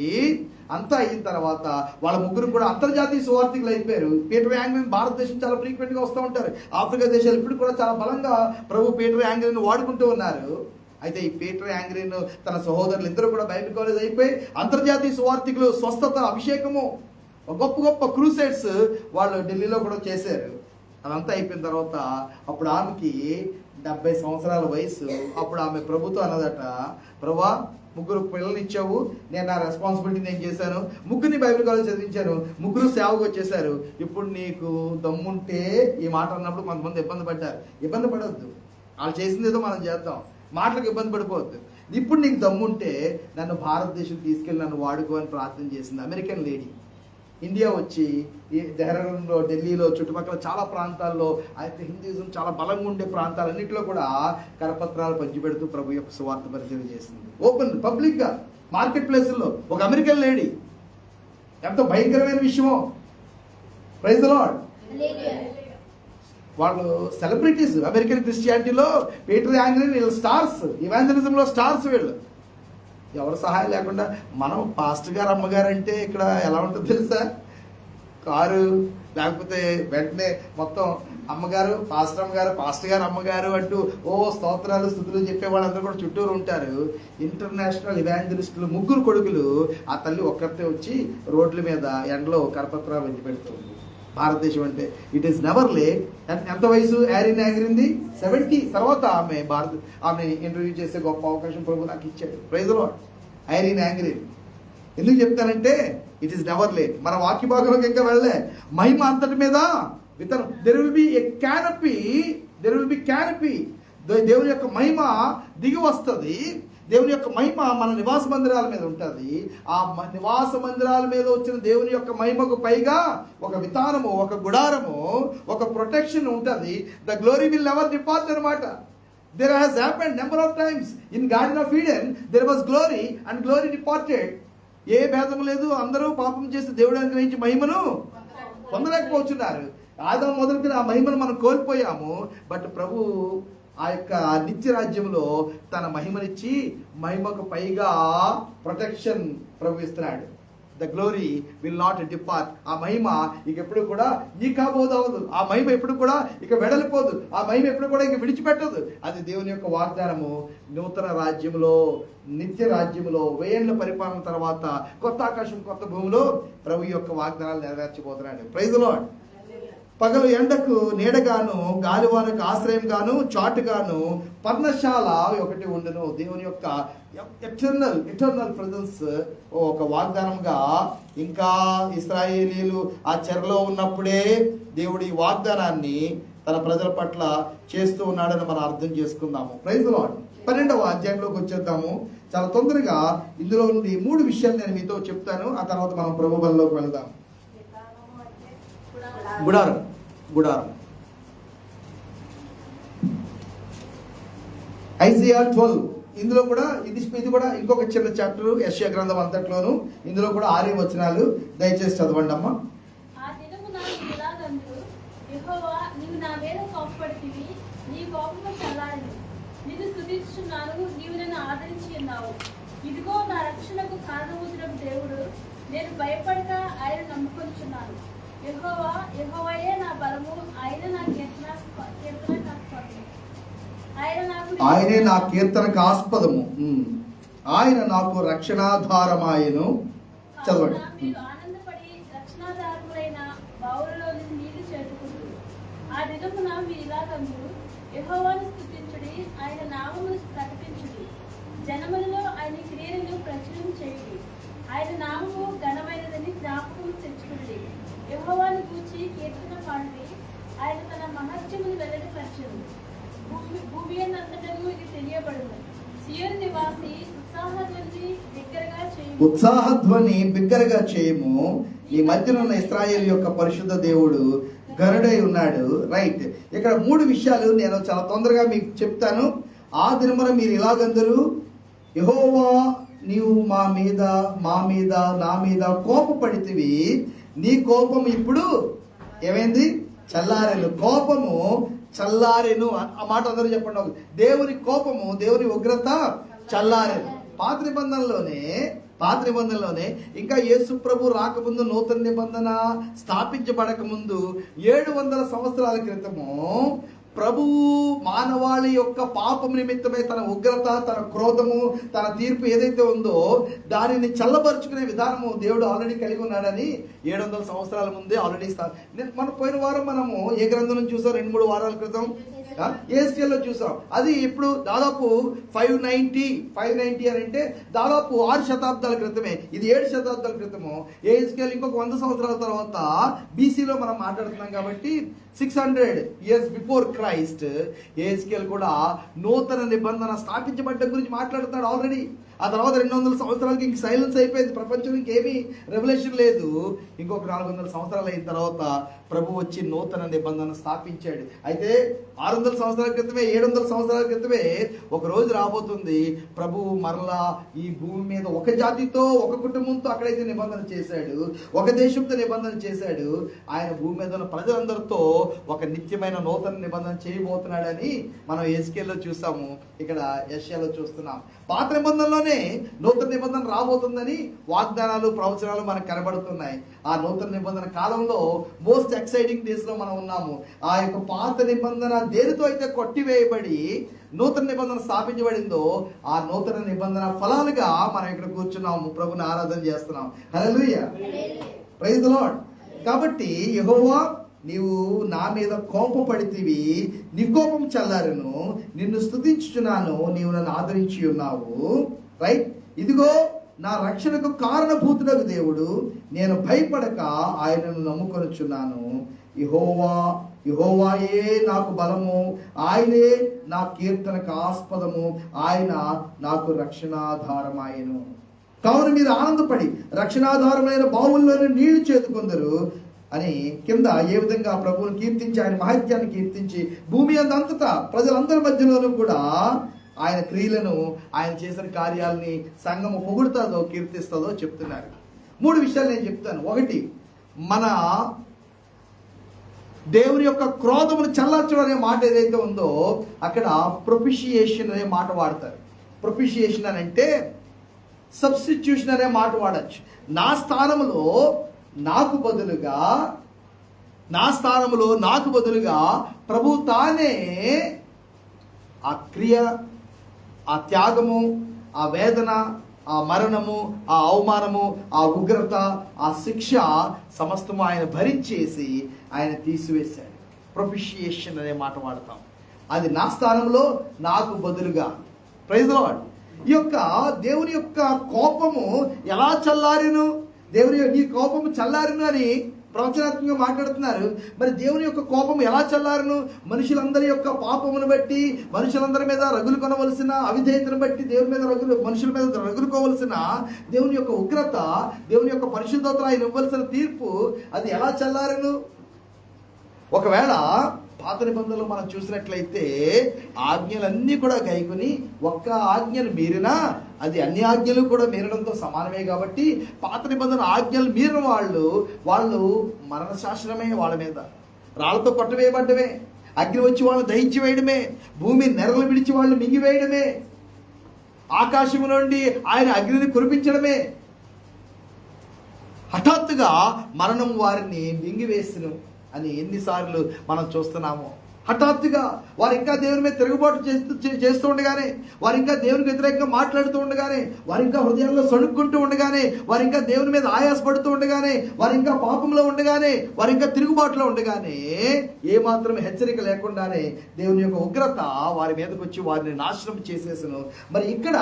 అంతా అయిన తర్వాత వాళ్ళ 3 కూడా అంతర్జాతీయ సువార్థికులు అయిపోయారు. పీటర్ యాంగ్రీన్ భారతదేశం చాలా ఫ్రీక్వెంట్గా వస్తూ ఉంటారు. ఆఫ్రికా దేశాలు ఇప్పుడు కూడా చాలా బలంగా ప్రభు పీటర్ యాంగ్రీన్ వాడుకుంటూ ఉన్నారు. అయితే ఈ పీటర్ యాంగ్రీన్ తన సహోదరులు ఇద్దరు కూడా బైబిల్ కాలేజ్ అయిపోయి అంతర్జాతీయ సువార్థికులు స్వస్థత, అభిషేకము, గొప్ప గొప్ప క్రూసైడ్స్ వాళ్ళు ఢిల్లీలో కూడా చేశారు. అదంతా అయిపోయిన తర్వాత అప్పుడు ఆమెకి 70 సంవత్సరాల వయసు. అప్పుడు ఆమె ప్రభుతో అన్నదట, ప్రభా 3 పిల్లల్ని ఇచ్చావు, నేను నా రెస్పాన్సిబిలిటీ నేను చేశాను, 3 బైబిల్ కాలేజ్ చదివించాను, 3 సేవకు వచ్చేసారు. ఇప్పుడు నీకు దమ్ముంటే, ఈ మాట అన్నప్పుడు కొంతమంది ఇబ్బంది పడ్డారు. ఇబ్బంది పడవద్దు, వాళ్ళు చేసింది ఏదో మనం చేద్దాం, మాటలకు ఇబ్బంది పడిపోవద్దు. ఇప్పుడు నీకు దమ్ముంటే నన్ను భారతదేశం తీసుకెళ్ళి నన్ను వాడుకో అని ప్రార్థన చేసింది అమెరికన్ లేడీ. ఇండియా వచ్చి ఈ దెహ్రాడూన్లో, ఢిల్లీలో, చుట్టుపక్కల చాలా ప్రాంతాల్లో, అయితే హిందూయిజం చాలా బలంగా ఉండే ప్రాంతాలన్నింటిలో కూడా కరపత్రాలు పంచిపెడుతూ ప్రభు యొక్క సువార్త పరిచయం చేసింది. ఓపెన్ పబ్లిక్గా మార్కెట్ ప్లేసుల్లో ఒక అమెరికన్ లేడీ. ఎంతో భయంకరమైన విషయమో. Praise the lord. వాళ్ళు సెలబ్రిటీస్ అమెరికన్ క్రిస్టియానిటీలో. పీటర్ యాంగ్రీన్ వీళ్ళు స్టార్స్, ఇవాంజలిజంలో స్టార్స్ వీళ్ళు. ఎవరు సహాయం లేకుండా మనం పాస్టర్ గారు అమ్మగారు అంటే ఇక్కడ ఎలా ఉంటుందో తెలుసా? కారు లేకపోతే వెంటనే మొత్తం అమ్మగారు, పాస్టర్ అమ్మగారు, పాస్టర్ గారు అమ్మగారు అంటూ స్తోత్రాలు స్తుతులు చెప్పే వాళ్ళందరూ కూడా చుట్టూరు ఉంటారు. ఇంటర్నేషనల్ ఇవాంజలిస్టులు 3 కొడుకులు. ఆ తల్లి ఒక్కరితే వచ్చి రోడ్ల మీద ఎండలో కరపత్రాలు వెంచి పెడుతుంది. భారతదేశం అంటే ఇట్ ఈస్ నెవర్ లేట్. ఎంత వయసు ఐరీన్ యాంగ్రీన్ది? 70. తర్వాత ఆమె ఇంటర్వ్యూ చేసే గొప్ప అవకాశం ప్రభు నాకు ఇచ్చాడు. Praise the Lord. ఐరీన్ యాంగ్రీన్. ఎందుకు చెప్తానంటే ఇట్ ఈస్ నెవర్ లేట్. మన వాక్య భాగంలోకి ఇంకా వెళ్ళలే. మహిమ అంతటి మీద విత్తనం. There will be A canopy. దేవుని యొక్క మహిమ దిగి వస్తుంది. దేవుని యొక్క మహిమ మన నివాస మందిరాల మీద ఉంటుంది. ఆ నివాస మందిరాల మీద వచ్చిన దేవుని యొక్క మహిమకు పైగా ఒక వితానము, ఒక గుడారము, ఒక ప్రొటెక్షన్ ఉంటుంది. The glory will never depart అనమాట. There has happened number of times in Garden of Eden. There was glory and glory departed. ఏ భేదం లేదు, అందరూ పాపం చేసి దేవుడు అనుగ్రహించి మహిమను పొందలేకపోతున్నారు. ఆదాము మొదలుకొని ఆ మహిమను మనం కోల్పోయాము. బట్ ప్రభు ఆ యొక్క నిత్య రాజ్యంలో తన మహిమనిచ్చి మహిమకు పైగా ప్రొటెక్షన్ ప్రభు ఇస్తున్నాడు. The glory will not depart. ఆ మహిమ ఇక ఎప్పుడు కూడా ఈ కాబోదవదు. ఆ మహిమ ఎప్పుడు కూడా ఇక వెడలిపోదు. ఆ మహిమ ఎప్పుడు కూడా ఇక విడిచిపెట్టదు. అది దేవుని యొక్క వాగ్దానము. నూతన రాజ్యంలో, నిత్య రాజ్యంలో 1000 ఏళ్ల పరిపాలన తర్వాత కొత్త ఆకాశం, కొత్త భూమిలో ప్రభు యొక్క వాగ్దానాలు నెరవేర్చబోతున్నాడు. Praise the lord. పగలు ఎండకు నీడగాను, గాలివానకు ఆశ్రయంగాను, చాటుగాను పర్ణశాల ఒకటి ఉండును. దేవుని యొక్క ఎటర్నల్ ప్రెజెన్స్ ఒక వాగ్దానంగా ఇంకా ఇశ్రాయేలీలు ఆ చెరలో ఉన్నప్పుడే దేవుడు ఈ వాగ్దానాన్ని తన ప్రజల పట్ల చేస్తూ ఉన్నాడని మనం అర్థం చేసుకుందాము. Praise the lord. 12వ అధ్యాయంలోకి వచ్చేద్దాము. చాలా తొందరగా ఇందులో నుండి 3 విషయాలు నేను మీతో చెప్తాను. ఆ తర్వాత మనం ప్రభు బలిలోకి వెళ్దాం. గుడారం. ఐజియా 12. ఇందులో కూడా ఇది కూడా ఇంకొక చిన్న చాప్టర్ యెషయా గ్రంథం అంతట్లోను. ఇందులో కూడా 6 వచనాలు. దయచేసి చదవండి అమ్మా. ఇదిగో నా రక్షణకు కారణమవుతున్న దేవుడు, నేను భయపడక ఆయన నమ్ముకొనుచున్నాను. యెహోవాయే నా బలము, ఆయనే నా కీర్తనకాస్పదము. ఆయనే నా కీర్తనకాస్పదము, ఆయన నాకు రక్షణాధారమాయను. చదవండి. మీరు ఆనందపడి రక్షణాధారములైన బావులలో నీళ్లు చేరుకుంటారు. ఆ దినమున మీరు ఇలాగందరూ, యెహోవాను స్తుతించుడి, ఆయన నామమును ప్రకటించుడి, జనములలో ఆయన క్రియలను ప్రచురం చేయుడి, ఆయన నామము ఘనమైనదని జ్ఞాపకం తెచ్చుకుడి. యెహోవాను గూర్చి కీర్తన పాడుడి, ఆయన తన మహత్యమును వెల్లడిపరచును. భూమి అంతటను ఇది తెలియబడును. సియోను నివాసి ఉత్సాహధ్వని బిగ్గరగా చేయము. ఈ మధ్యన ఉన్న ఇశ్రాయేలు యొక్క పరిశుద్ధ దేవుడు గరుడై ఉన్నాడు. రైట్, ఇక్కడ 3 విషయాలు నేను చాలా తొందరగా మీకు చెప్తాను. ఆ దినమున మీరు ఇలాగందరూ, యెహోవా నీవు మా మీద నా మీద కోపపడితివి, నీ కోపం ఇప్పుడు ఏమైంది? చల్లారెను. కోపము చల్లారెను. ఆ మాట అందరూ చెప్పండి. దేవుని కోపము, దేవుని ఉగ్రత చల్లారెను. పాత నిబంధనలోనే ఇంకా యేసు ప్రభు రాకముందు, నూతన నిబంధన స్థాపించబడక ముందు 700 సంవత్సరాల క్రితము ప్రభువు మానవాళి యొక్క పాపం నిమిత్తమై తన ఉగ్రత, తన క్రోధము, తన తీర్పు ఏదైతే ఉందో దానిని చల్లబరుచుకునే విధానము దేవుడు ఆల్రెడీ కలిగి ఉన్నాడని 700 సంవత్సరాల ముందే ఆల్రెడీ మన పోయిన వారం మనము ఏ గ్రంథం నుంచి చూసాం? 2-3 వారాల క్రితం ఏస్కేల్లో చూసాం. అది ఇప్పుడు దాదాపు 590 అని అంటే దాదాపు 6 శతాబ్దాల క్రితమే. ఇది 7 శతాబ్దాల క్రితము. ఏస్కేల్ ఇంకొక 100 సంవత్సరాల తర్వాత బీసీలో మనం మాట్లాడుతున్నాం కాబట్టి 600 years బిఫోర్ క్రైస్ట్ ఏస్కేల్ కూడా నూతన నిబంధన స్థాపించబడ్డ గురించి మాట్లాడుతున్నాడు ఆల్రెడీ. ఆ తర్వాత 200 సంవత్సరాలకి ఇంక సైలెన్స్ అయిపోయింది. ప్రపంచం ఇంకేమీ రెవల్యూషన్ లేదు. ఇంకొక 400 సంవత్సరాలు అయిన తర్వాత ప్రభు వచ్చి నూతన నిబంధన స్థాపించాడు. అయితే 600 సంవత్సరాల క్రితమే, 700 సంవత్సరాల క్రితమే ఒక రోజు రాబోతుంది. ప్రభువు మరలా ఈ భూమి మీద ఒక జాతితో, ఒక కుటుంబంతో అక్కడైతే నిబంధన చేశాడు, ఒక దేశంతో నిబంధన చేశాడు, ఆయన భూమి మీద ఉన్న ప్రజలందరితో ఒక నిత్యమైన నూతన నిబంధన చేయబోతున్నాడని మనం ఎస్కేల్లో చూసాము, ఇక్కడ యెషయాలో చూస్తున్నాం. పాత నిబంధనలోనే నూతన నిబంధన రాబోతుందని వాగ్దానాలు, ప్రవచనాలు మనకు కనబడుతున్నాయి. ఆ నూతన నిబంధన కాలంలో మోస్ట్ ఎక్సైటింగ్ డేస్ లో మనం ఉన్నాము. ఆ యొక్క పాత నిబంధన దేనితో అయితే కొట్టివేయబడి నూతన నిబంధన స్థాపించబడిందో ఆ నూతన నిబంధన ఫలాలుగా మనం ఇక్కడ కూర్చున్నాము, ప్రభుని ఆరాధన చేస్తున్నాం. హల్లెలూయా, ప్రైజ్ ది లార్డ్. కాబట్టి యెహోవా నీవు నా మీద కోపపడితివి, నీ కోపం చల్లారెను, నిన్ను స్తుతించుచున్నాను, నీవు నన్ను ఆదరించి ఉన్నావు. రైట్, ఇదిగో నా రక్షణకు కారణభూతుడగు దేవుడు, నేను భయపడక ఆయనను నమ్ముకొనుచున్నాను. యెహోవాయే నాకు బలము, ఆయనే నా కీర్తనకు ఆస్పదము, ఆయన నాకు రక్షణాధారమాయను. కావున మీరు ఆనందపడి రక్షణాధారమైన బావుల్లోనే నీళ్లు చేదుకొందరు అని కింద ఏ విధంగా ప్రభువుని కీర్తించి, ఆయన మహత్యాన్ని కీర్తించి భూమి అంతటా ప్రజలందరి మధ్యలోనూ కూడా ఆయన క్రియలను, ఆయన చేసిన కార్యాలని సంఘము పొగుడుతుందో, కీర్తిస్తుందో చెప్తున్నారు. 3 విషయాలు నేను చెప్తాను. 1, మన దేవుని యొక్క క్రోధమును చల్లార్చడం అనే మాట ఏదైతే ఉందో అక్కడ ప్రొపిషియేషన్ అనే మాట వాడతారు. ప్రొపిషియేషన్ అని అంటే సబ్స్టిట్యూషన్ అనే మాట వాడచ్చు. నా స్థానంలో నాకు బదులుగా ప్రభు తానే ఆ క్రియ, ఆ త్యాగము, ఆ వేదన, ఆ మరణము, ఆ అవమానము, ఆ ఉగ్రత, ఆ శిక్ష సమస్తము ఆయన భరించేసి ఆయన తీసివేశాడు. ప్రొపిషియేషన్ అనే మాట వాడతాం. అది నా స్థానంలో నాకు బదులుగా. Praise the Lord. ఈ యొక్క దేవుని యొక్క కోపము ఎలా చల్లారెను, నీ కోపము చల్లారెను అని ప్రవచనాత్మకంగా మాట్లాడుతున్నారు. మరి దేవుని యొక్క కోపం ఎలా చల్లారును? మనుషులందరి యొక్క పాపమును బట్టి, మనుషులందరి మీద రగులు కొనవలసిన అవిధేయతను బట్టి, మనుషుల మీద రగులుకోవలసిన దేవుని యొక్క ఉగ్రత, దేవుని యొక్క పరిశుద్ధత, ఆయన ఇవ్వవలసిన తీర్పు అది ఎలా చల్లారును? ఒకవేళ పాత నిబంధనలు మనం చూసినట్లయితే ఆజ్ఞలన్నీ కూడా గైకొని ఒక్క ఆజ్ఞను మీరినా అది అన్ని ఆజ్ఞలు కూడా మీరడంతో సమానమే. కాబట్టి పాత నిబంధన ఆజ్ఞలు మీరిన వాళ్ళు మరణ శాసనమే, వాళ్ళ మీద రాళ్లతో కొట్టవేయబడ్డమే, అగ్ని వచ్చి వాళ్ళని దహించి వేయడమే, భూమి నెరలు విడిచి వాళ్ళు మింగివేయడమే. ఆకాశము నుండి ఆయన అగ్నిని కురిపించడమే. హఠాత్తుగా మరణం వారిని మింగివేస్తును అని ఎన్నిసార్లు మనం చూస్తున్నాము. హఠాత్తుగా వారు ఇంకా దేవుని మీద తిరుగుబాటు చేస్తూ ఉండగానే, వారు ఇంకా దేవునికి వ్యతిరేకంగా మాట్లాడుతూ ఉండగానే, వారు ఇంకా హృదయాల్లో సణుక్కుంటూ ఉండగానే, వారు ఇంకా దేవుని మీద ఆయాసపడుతూ ఉండగానే, వారు ఇంకా పాపంలో ఉండగానే, వారు ఇంకా తిరుగుబాటులో ఉండగానే, ఏమాత్రం హెచ్చరిక లేకుండానే దేవుని యొక్క ఉగ్రత వారి మీదకి వచ్చి వారిని నాశనం చేసేసను. మరి ఇక్కడ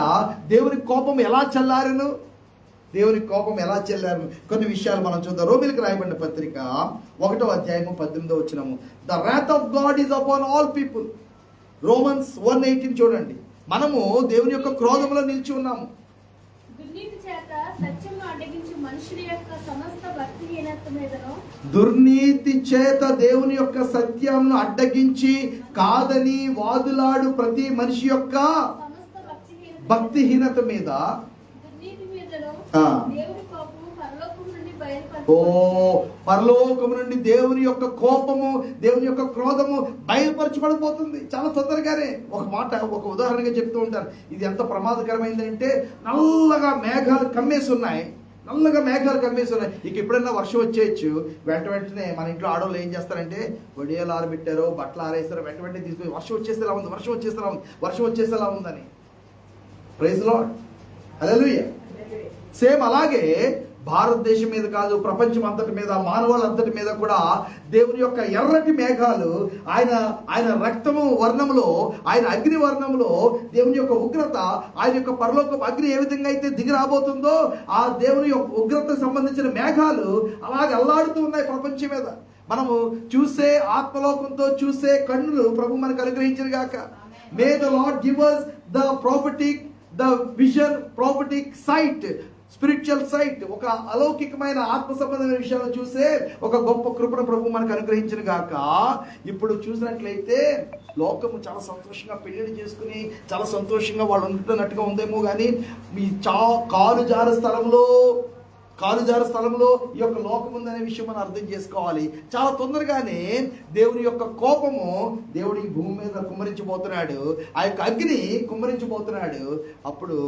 దేవుని కోపం ఎలా చల్లారును? దేవుని కోపం ఎలా చెల్లారు? కొన్ని విషయాలు మనం చూద్దాం. రోమీయులకు రాయబడిన పత్రిక 1వ అధ్యాయము 18వ వచనము. The wrath of God is upon all people. Romans 1:18 చూడండి. మనము దేవుని యొక్క క్రోధంలో నిలిచి ఉన్నాము. దుర్నీతి చేత సత్యమును అడ్డగించి మనుషుల యొక్క సమస్త భక్తిహీనత మీదను, దుర్నీతి చేత దేవుని యొక్క సత్యంను అడ్డగించి కాదని వాదులాడు ప్రతి మనిషి యొక్క సమస్త భక్తిహీనత మీద, దుర్నీతి మీదను దేవుని కోపము పరలోకము నుండి పరలోకము నుండి దేవుని యొక్క కోపము, దేవుని యొక్క క్రోధము బయలుపరచబడిపోతుంది చాలా తొందరగానే. ఒక ఉదాహరణగా చెప్తూ ఉంటారు. ఇది ఎంత ప్రమాదకరమైందంటే, నల్లగా మేఘాలు కమ్మేసి ఉన్నాయి. ఇక ఎప్పుడైనా వర్షం వచ్చేయచ్చు. వెంటనే మన ఇంట్లో ఆడవాళ్ళు ఏం చేస్తారంటే, వడియాలు ఆరబెట్టారో బట్టలు ఆరేస్తారో వెంటనే తీసుకొని వర్షం వచ్చేసేలా ఉందని. ప్రైజ్ లార్డ్, హల్లెలూయా. సేమ్ అలాగే భారతదేశం మీద కాదు, ప్రపంచం అంతటి మీద, మానవాళ్ళంతటి మీద కూడా దేవుని యొక్క ఎర్రటి మేఘాలు, ఆయన రక్తము వర్ణంలో, ఆయన అగ్ని వర్ణంలో దేవుని యొక్క ఉగ్రత, ఆయన యొక్క పరలోకపు అగ్ని ఏ విధంగా అయితే దిగి రాబోతుందో, ఆ దేవుని యొక్క ఉగ్రతకు సంబంధించిన మేఘాలు అలాగే అల్లాడుతూ ఉన్నాయి ప్రపంచం మీద. మనము చూసే ఆత్మలోకంతో చూసే కన్నులు ప్రభు మనకు అనుగ్రహించిన గాక. May the Lord give us the vision, prophetic sight, spiritual sight, ఒక అలౌకికమైన ఆత్మ సంబంధమైన విషయాలు చూసే ఒక గొప్ప కృపను ప్రభు మనకు అనుగ్రహించిన గాక. ఇప్పుడు చూసినట్లయితే లోకము చాలా సంతోషంగా పెళ్లిళ్ళు చేసుకుని చాలా సంతోషంగా వాళ్ళు ఉంటున్నట్టుగా ఉందేమో కానీ, మీ కాలు జారు స్థలంలో ఈ యొక్క లోకం ఉందనే విషయం మనం అర్థం చేసుకోవాలి. చాలా తొందరగానే దేవుని యొక్క కోపము దేవుడి భూమి మీద కుమ్మరించబోతున్నాడు, ఆ యొక్క అగ్ని కుమ్మరించబోతున్నాడు. అప్పుడు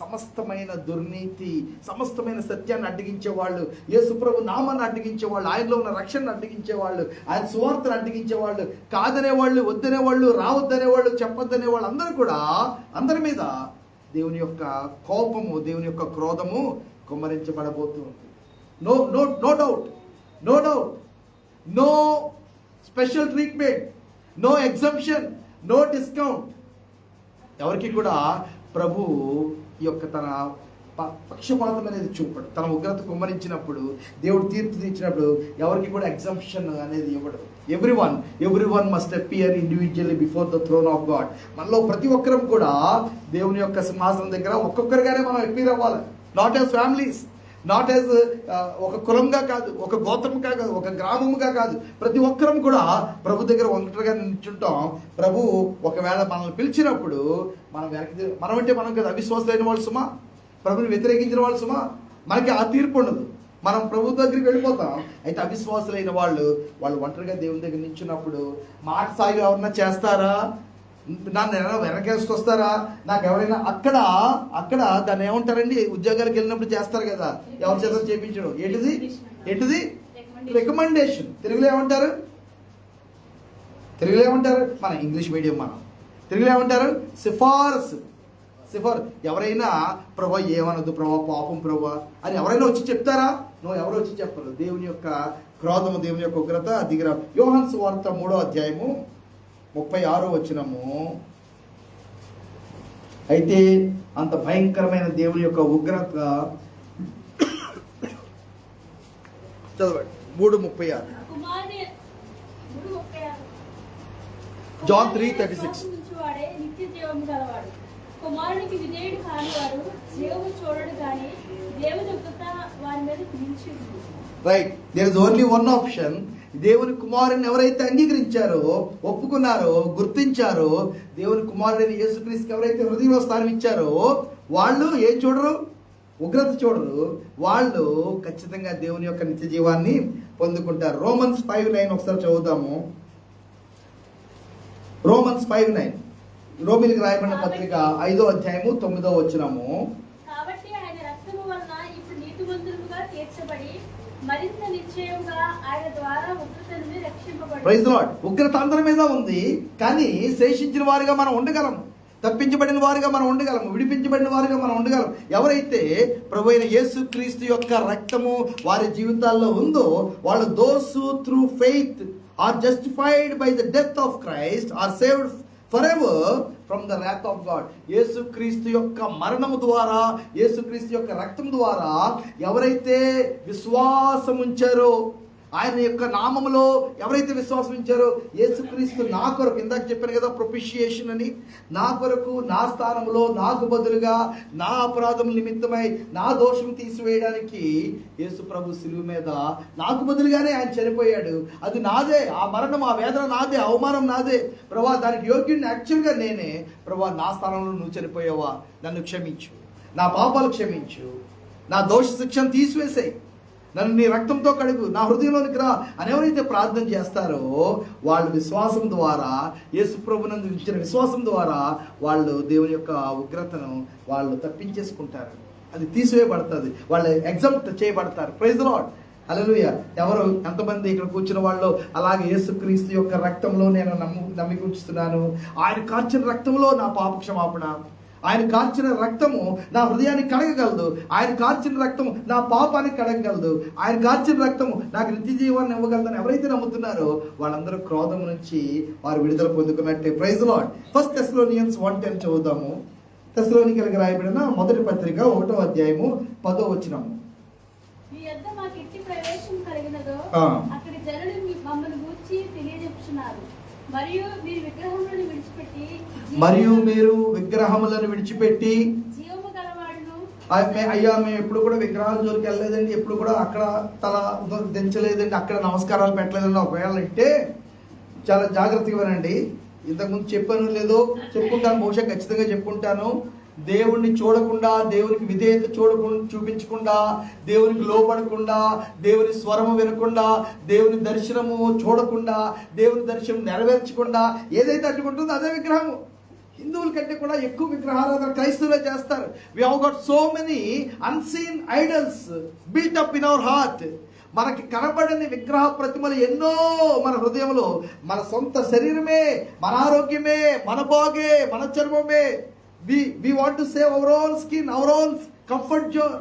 సమస్తమైన దుర్నీతి, సమస్తమైన సత్యాన్ని అడ్డగించేవాళ్ళు, యేసుప్రభు నామాన్ని అడ్డగించేవాళ్ళు, ఆయనలో ఉన్న రక్షణను అడ్డగించేవాళ్ళు, ఆయన సువార్తను అడ్డగించేవాళ్ళు, కాదనేవాళ్ళు, వద్దనేవాళ్ళు, రావద్దనేవాళ్ళు, చెప్పొద్దనేవాళ్ళు అందరూ కూడా, అందరి మీద దేవుని యొక్క కోపము, దేవుని యొక్క క్రోధము కుమ్మరించబడబోతుంది. No doubt, no special treatment, no exemption, no discount. ఎవరికి కూడా ప్రభు ఈ యొక్క తన పక్షపాతం అనేది చూపడు. తన ఉగ్రత కుమ్మరించినప్పుడు, దేవుడు తీర్పు తీర్చినప్పుడు ఎవరికి కూడా ఎగ్జంప్షన్ అనేది ఇవ్వడు. Everyone must appear individually before the throne of God. మనలో ప్రతి ఒక్కరం కూడా దేవుని యొక్క సింహాసనం దగ్గర ఒక్కొక్కరిగానే మనం అపియర్ అవ్వాలి. Not as families, not as ఒక కులంగా కాదు, ఒక గోత్రంగా కాదు, ఒక గ్రామముగా కాదు. ప్రతి ఒక్కరం కూడా ప్రభు దగ్గర ఒంటరిగా నిల్చుంటాం. ప్రభు ఒకవేళ మనల్ని పిలిచినప్పుడు మనం అంటే మనం కదా అవిశ్వాసులైన వాళ్ళు సుమా, ప్రభుని వ్యతిరేకించిన వాళ్ళు సుమా, మనకి ఆ తీర్పు ఉండదు. మనం ప్రభు దగ్గరికి వెళ్ళిపోతాం. అయితే అవిశ్వాసులైన వాళ్ళు ఒంటరిగా దేవుని దగ్గర నిల్చున్నప్పుడు మాట సాగి ఎవరన్నా చేస్తారా, నన్ను ఎవరైనా వెనకేసుకొస్తారా, నాకు ఎవరైనా అక్కడ దాన్ని ఏమంటారండి, ఉద్యోగాలకు వెళ్ళినప్పుడు చేస్తారు కదా, ఎవరి చేత చేయించడం, ఏంటిది రికమెండేషన్. తెలుగులో ఏమంటారు? మన ఇంగ్లీష్ మీడియం, మనం తెలుగులో ఏమంటారు? సిఫారసు. ఎవరైనా ప్రభా ఏమనదు ప్రభా, పాపం ప్రభా అని ఎవరైనా వచ్చి చెప్తారా? ఎవరు వచ్చి చెప్పరు. దేవుని యొక్క క్రోధము, దేవుని యొక్క ఉగ్రత దిగిరా. యోహాను సువార్త 3వ అధ్యాయము 36వ వచనము. అయితే అంత భయంకరమైన దేవుని యొక్క ఉగ్రత, చదవండి 3:36. జాన్ 3:36. నిత్య జీవము గలవాడు, కుమారునికి విధేయుడు కానివాడు దేవుని చూడడు కానీ దేవుని ఉగ్రత వారి మీద నిలిచి ఉంది. Right, there is only one option. దేవుని కుమారుని ఎవరైతే అంగీకరించారో, ఒప్పుకున్నారో, గుర్తించారో, దేవుని కుమారుడైన యేసుక్రీస్తుకి ఎవరైతే హృదయంలో స్థానం ఇచ్చారో, వాళ్ళు ఏం చూడరు? ఉగ్రత చూడరు. వాళ్ళు ఖచ్చితంగా దేవుని యొక్క నిత్య జీవాన్ని పొందుకుంటారు. Romans 5:9 ఒకసారి చదువుతాము. Romans 5:9. రోమిలికి రాయబడిన పత్రిక 5వ అధ్యాయము 9వ వచనము. కాబట్టి ఆయన రక్తము వలన ఇప్పుడు నీతిమంతులుగా తీర్చబడి మరింత నిశ్చయంగా ఆయన ద్వారా ఉగ్రత నుండి రక్షింపబడి. Praise the lord. ఉగ్రత అందరి మీద ఉంది, కానీ శేషించిన వారిగా మనం ఉండగలం, తప్పించబడిన వారిగా మనం ఉండగలం, విడిపించబడిన వారిగా మనం ఉండగలం. ఎవరైతే ప్రభు అయిన యేసుక్రీస్తు యొక్క రక్తము వారి జీవితాల్లో ఉందో వాళ్ళు those who through faith are justified by the death of Christ are saved forever from the wrath of God. యేసుక్రీస్తు యొక్క మరణము ద్వారా, యేసుక్రీస్తు యొక్క రక్తం ద్వారా ఎవరైతే విశ్వాసం ఉంచారో, ఆయన యొక్క నామములో ఎవరైతే విశ్వాసం ఉంచారో, యేసుక్రీస్తు నా కొరకు, ఇందాక చెప్పాను కదా ప్రొపిషియేషన్ అని, నా కొరకు నా స్థానంలో నాకు బదులుగా నా అపరాధం నిమిత్తమై నా దోషం తీసివేయడానికి యేసు ప్రభు శిలువ మీద నాకు బదులుగానే ఆయన చనిపోయాడు. అది నాదే, ఆ మరణం, ఆ వేదన నాదే, అవమానం నాదే. ప్రభా దానికి యోగ్యుడిని యాక్చువల్గా నేనే. ప్రభా నా స్థానంలో నువ్వు చనిపోయావా, నన్ను క్షమించు, నా పాపాలు క్షమించు, నా దోష శిక్షను తీసివేసేయి, నన్ను నీ రక్తంతో కడుగు, నా హృదయంలోనికి రా అని ఎవరైతే ప్రార్థన చేస్తారో వాళ్ళు విశ్వాసం ద్వారా, యేసు ప్రభునందు ఇచ్చిన విశ్వాసం ద్వారా వాళ్ళు దేవుని యొక్క ఉగ్రతను వాళ్ళు తప్పించేసుకుంటారు. అది తీసివేయబడుతుంది, వాళ్ళు ఎగ్జామ్ట్ చేయబడతారు. Praise the lord. హల్లెలూయా. ఎవరు ఎంతమంది ఇక్కడ కూర్చున్న వాళ్ళు అలాగే యేసుక్రీస్తు యొక్క రక్తంలో నేను నమ్మిక ఉంచుతున్నాను, ఆయన కార్చిన రక్తంలో నా పాప క్షమాపణ, ఆయన కార్చిన రక్తము నా హృదయాన్ని కడగగలదు, ఆయన కార్చిన రక్తము నా పాపాన్ని కడగగలదు, ఆయన కార్చిన రక్తము నాకు నిత్య జీవాన్ని ఇవ్వగలదని ఎవరైతే నమ్ముతున్నారో వాళ్ళందరూ క్రోధం నుంచి వారు విడుదల పొందుకున్నట్టే. Praise the lord. First Thessalonians 1:10 చదువుదాము. తెస్సలోనికీయులకు రాయబడిన మొదటి పత్రిక 1వ అధ్యాయము 10వ వచనము. మీ యొద్ద మాకు ఎట్టి ప్రవేశం కలిగినదో అక్కడి జనులు మమ్మల్ని గూర్చి తెలియజెప్పుచున్నారు. మరియు మీరు విగ్రహములను విడిచిపెట్టి జీవము గలవాడును. అయ్యా మేము ఎప్పుడు కూడా విగ్రహాల జోలికి వెళ్ళలేదండి, ఎప్పుడు కూడా అక్కడ తల దించలేదండి, అక్కడ నమస్కారాలు పెట్టలేదండి. ఒకవేళ అంటే చాలా జాగ్రత్తగా వినండి. ఇంతకుముందు చెప్పాను లేదో చెప్పుకుంటాను, బహుశా ఖచ్చితంగా చెప్పుకుంటాను. దేవుణ్ణి చూడకుండా, దేవునికి విధేయత చూపించకుండా, దేవునికి లోపడకుండా, దేవుని స్వరము వినకుండా, దేవుని దర్శనము చూడకుండా, దేవుని దర్శనం నెరవేర్చకుండా ఏదైతే అడ్డుకుంటుందో అదే విగ్రహము. హిందువుల కంటే కూడా ఎక్కువ విగ్రహారాధన క్రైస్తవులే చేస్తారు. We have got so many unseen idols built up in our heart. మనకి కనబడని విగ్రహ ప్రతిమలు ఎన్నో మన హృదయంలో. మన సొంత శరీరమే, మన ఆరోగ్యమే, మన బాగే, మన చర్మమే. We want to save our own skin, our own comfort zone.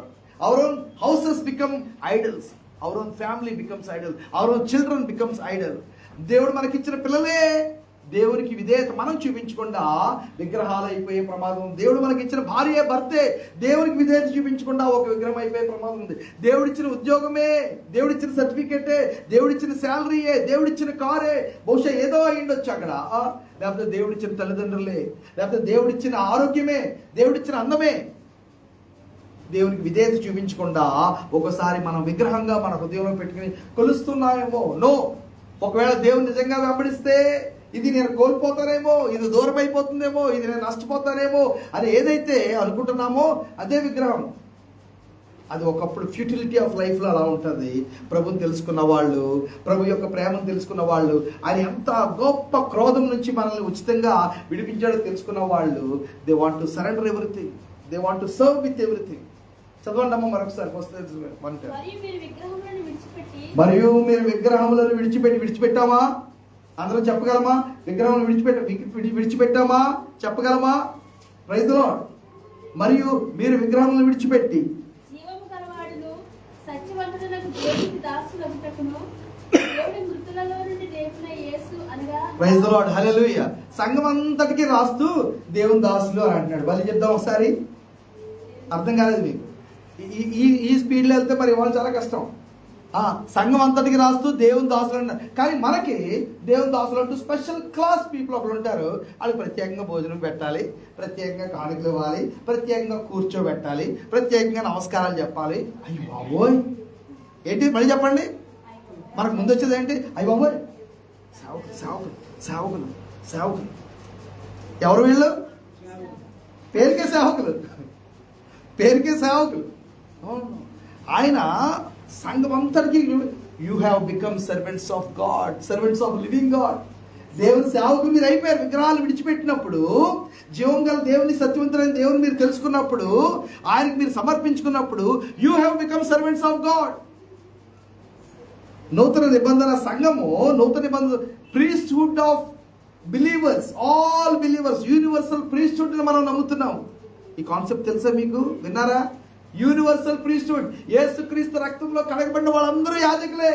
Our own houses become idols. Our own family becomes idol. Our own children becomes idol. దేవుడు మనకిచ్చిన పిల్లలే దేవునికి విధేయత మనం చూపించకుండా విగ్రహాలు అయిపోయే ప్రమాదం ఉంది. దేవుడు మనకి ఇచ్చిన భార్య, భర్తే దేవునికి విధేయత చూపించకుండా ఒక విగ్రహం అయిపోయే ప్రమాదం ఉంది. దేవుడిచ్చిన ఉద్యోగమే, దేవుడిచ్చిన సర్టిఫికేటే, దేవుడిచ్చిన శాలరీయే, దేవుడిచ్చిన కారే బహుశా ఏదో అయ్యిండొచ్చు అక్కడ. లేకపోతే దేవుడిచ్చిన తల్లిదండ్రులే, లేకపోతే దేవుడిచ్చిన ఆరోగ్యమే, దేవుడిచ్చిన అందమే. దేవునికి విధేయత చూపించకుండా ఒకసారి మనం విగ్రహంగా మన హృదయంలో పెట్టుకుని కొలుస్తున్నామేమో. నో, ఒకవేళ దేవుని నిజంగా వెంబడిస్తే ఇది నేను కోల్పోతానేమో, ఇది దూరం అయిపోతుందేమో, ఇది నేను నష్టపోతానేమో అని ఏదైతే అనుకుంటున్నామో అదే విగ్రహం. అది ఒకప్పుడు ఫ్యూటిలిటీ ఆఫ్ లైఫ్లో అలా ఉంటుంది. ప్రభుని తెలుసుకున్న వాళ్ళు, ప్రభు యొక్క ప్రేమను తెలుసుకున్న వాళ్ళు, ఆయన ఎంత గొప్ప క్రోధం నుంచి మనల్ని ఉచితంగా విడిపించాడో తెలుసుకున్న వాళ్ళు, they want to surrender everything, they want to serve with everything. చదవండి అమ్మ మరొకసారి. మరియు మీరు విగ్రహములను విడిచిపెట్టామా? అందరం చెప్పగలమా? విగ్రహం విడిచిపెట్టామా? చెప్పగలమా? Praise the lord. మరియు మీరు విగ్రహములను విడిచిపెట్టి జీవము గలవాడును సత్యవంతులకు దేవునికి దాసులగుటకును దేవుని మృతులలో నుండి లేపిన యేసు అనగా. Praise the lord. హల్లెలూయా. సంఘం అంతటికి రాస్తూ దేవుని దాసులు అని అంటున్నాడు. మళ్ళీ చెప్దాం ఒకసారి. అర్థం కాలేదు మీకు? ఈ స్పీడ్లో వెళ్తే మరి ఇవాళ చాలా కష్టం. సంఘం అంతటికి రాస్తూ దేవుని దాసులు అంటారు. కానీ మనకి దేవుని దాసులు అంటూ స్పెషల్ క్లాస్ పీపుల్ ఒకరు ఉంటారు. వాళ్ళకి ప్రత్యేకంగా భోజనం పెట్టాలి, ప్రత్యేకంగా కానుకలు ఇవ్వాలి, ప్రత్యేకంగా కూర్చోబెట్టాలి, ప్రత్యేకంగా నమస్కారాలు చెప్పాలి. అయ్యి బాబోయ్ ఏంటి మళ్ళీ చెప్పండి. మనకు ముందు వచ్చేది ఏంటి? అయ్యి బాబోయ్ సేవకులు సేవకులు సేవకులు సేవకులు. ఎవరు వీళ్ళు? పేరుకే సేవకులు, పేరుకే సేవకులు. ఆయన సంఘం అంతటికి you have become servants of God, servants of living God. దేవుని సేవకులు మీరు అయిపోయారు. విగ్రహాలు విడిచిపెట్టినప్పుడు, జీవం గల దేవుని, సత్యవంతులైన దేవుని మీరు తెలుసుకున్నప్పుడు, ఆయనకు మీరు సమర్పించుకున్నప్పుడు, you have become servants of God. నూతన నిబంధన సంఘము, నూతన నిబంధన priesthood of believers, all believers, universal priesthood మనం నమ్ముతున్నాం. ఈ కాన్సెప్ట్ తెలుసా మీకు? విన్నారా? Universal priesthood. యేసుక్రీస్తు రక్తంలో కడగబడిన వాళ్ళందరూ యాజకులే.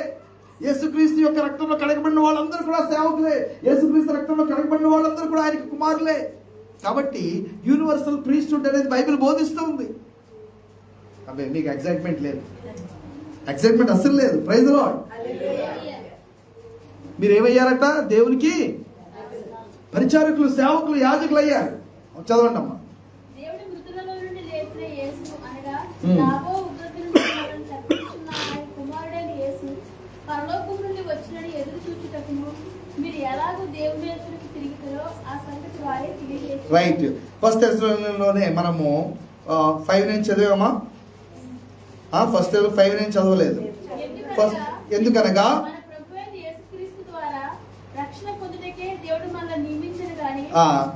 యేసుక్రీస్తు యొక్క రక్తంలో కడగబడిన వాళ్ళందరూ కూడా సేవకులే. యేసుక్రీస్తు రక్తంలో కడగబడిన వాళ్ళందరూ కూడా ఆయనకు కుమారులే. కాబట్టి యూనివర్సల్ ప్రీస్ట్హుడ్ అనేది బైబిల్ బోధిస్తూ ఉంది. అబ్బే మీకు ఎగ్జైట్మెంట్ లేదు, ఎగ్జైట్మెంట్ అస్సలు లేదు. Praise the Lord. మీరు ఏమయ్యారట? దేవునికి పరిచారకులు, సేవకులు, యాజకులు అయ్యారు. చదవండి అమ్మా. దేవుడు మృతులలో నుండి లేచిన యేసు అనగా రాబో ఉగ్రత నుండి మనల్ని తప్పించుచున్న ఆయన కుమారుడైన యేసు పరలోకం నుండి వచ్చినని ఎదురు చూచుటకును మీరు ఎలాగో దేవుని ఎదురుకి తిరుగుతారో ఆ సంగతి వారే తెలియజేస్తారు. రైట్. ఫస్ట్ థెస్సలోనికలోనే మనము 5:9 చదివామా? ఫస్ట్ 5:9 చదవలేదు. ఫస్ట్ ఎందుకనగా మన ప్రభువైన యేసుక్రీస్తు ద్వారా రక్షణ పొందుటకే దేవుడు మనల్ని నియమించను గాని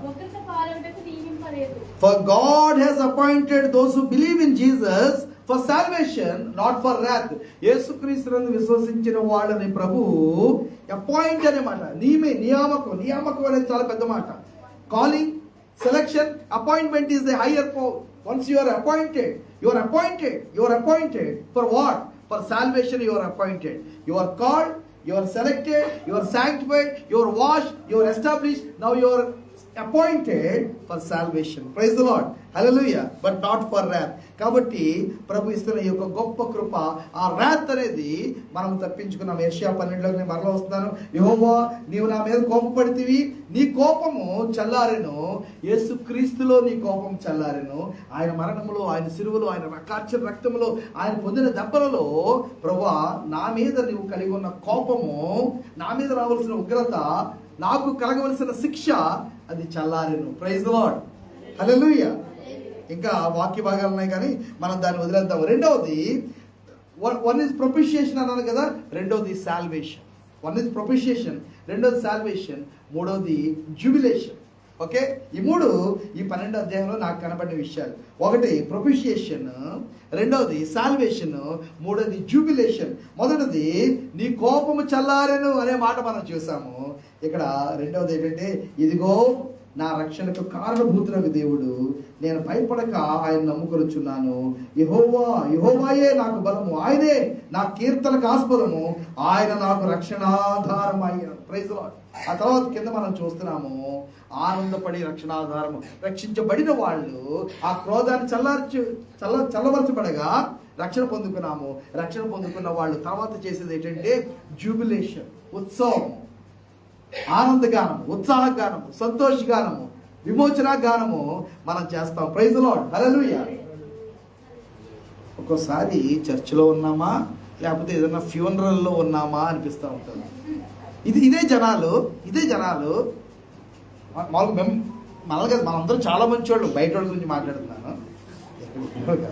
ఉగ్రత పాలనకు నియమింపలేదు. For God has appointed those who believe in Jesus for salvation, not for wrath. యేసుక్రీస్తునందు విశ్వసించిన వాళ్ళని ప్రభు అపాయింట్ అనే మాట, నియామకం. నియామకం అనేది చాలా పెద్ద మాట. Calling, selection, appointment is the higher power. Once you are appointed, you are appointed. You are appointed for what? For salvation you are appointed. You are called, you are selected, you are sanctified, you are washed, you are established. Now you are appointed for salvation. Praise the Lord. Hallelujah. But not for wrath. కాబట్టి ప్రభు ఇస్తున్న ఈ యొక్క గొప్ప కృప, ఆ wrath అనేది మనం తప్పించుకున్నాం. యెషయా 12లో నేను మరలా వస్తున్నాను. యెహోవా నీవు నా మీద కోపపడితివి, నీ కోపము చల్లారెను. యేసుక్రీస్తులో నీ కోపం చల్లారెను. ఆయన మరణములో, ఆయన సిలువలో, ఆయన కార్చిన రక్తములో, ఆయన పొందిన దెబ్బలలో ప్రభువా నా మీద నీవు కలిగి ఉన్న కోపము, నా మీద రావాల్సిన ఉగ్రత, నాకు కలగవలసిన శిక్ష అది చల్లారెను. Praise the lord. హల్లెలూయా. ఇంకా వాక్య భాగాలు ఉన్నాయి కానీ మనం దాన్ని వదిలేద్దాం. రెండవది, వన్ ఇస్ ప్రొపిషియేషన్ అన్నాను కదా, రెండవది సాల్వేషన్. వన్ ఇస్ ప్రొపిషియేషన్, రెండవది సాల్వేషన్, మూడవది జూబిలేషన్. ఓకే, ఈ మూడు ఈ 12వ అధ్యాయంలో నాకు కనబడిన విషయాలు. ఒకటి ప్రొపిషియేషన్, రెండవది సాల్వేషన్, మూడవది జూబిలేషన్. మొదటిది నీ కోపము చల్లారెను అనే మాట మనం చూసాము. ఇక్కడ రెండవది ఏంటంటే, ఇదిగో నా రక్షణకు కారణభూతులకు దేవుడు, నేను భయపడక ఆయన నమ్ముకొనుచున్నాను. యెహోవాయే నాకు బలము, ఆయనే నా కీర్తనకు ఆస్పదము, ఆయన నాకు రక్షణాధారం అయ్యాను. Praise the Lord. ఆ తర్వాత కింద మనం చూస్తున్నాము, ఆనందపడి రక్షణాధారము, రక్షించబడిన వాళ్ళు ఆ క్రోధాన్ని చల్లబరచబడగా రక్షణ పొందుకున్నాము. రక్షణ పొందుకున్న వాళ్ళు తర్వాత చేసేది ఏంటంటే జూబిలేషన్, ఉత్సవం, ఆనందగానము, ఉత్సాహగానము, సంతోషగానము, విమోచన గానము మనం చేస్తాం. Praise the lord. హల్లెలూయా. ఒక్కోసారి చర్చిలో ఉన్నామా లేకపోతే ఏదైనా ఫ్యూనరల్లో ఉన్నామా అనిపిస్తూ ఉంటుంది. ఇదే జనాలు మనల్ని కాదు, మనందరం చాలా మంచి వాళ్ళు. బయట వాళ్ళ గురించి మాట్లాడుతున్నాను,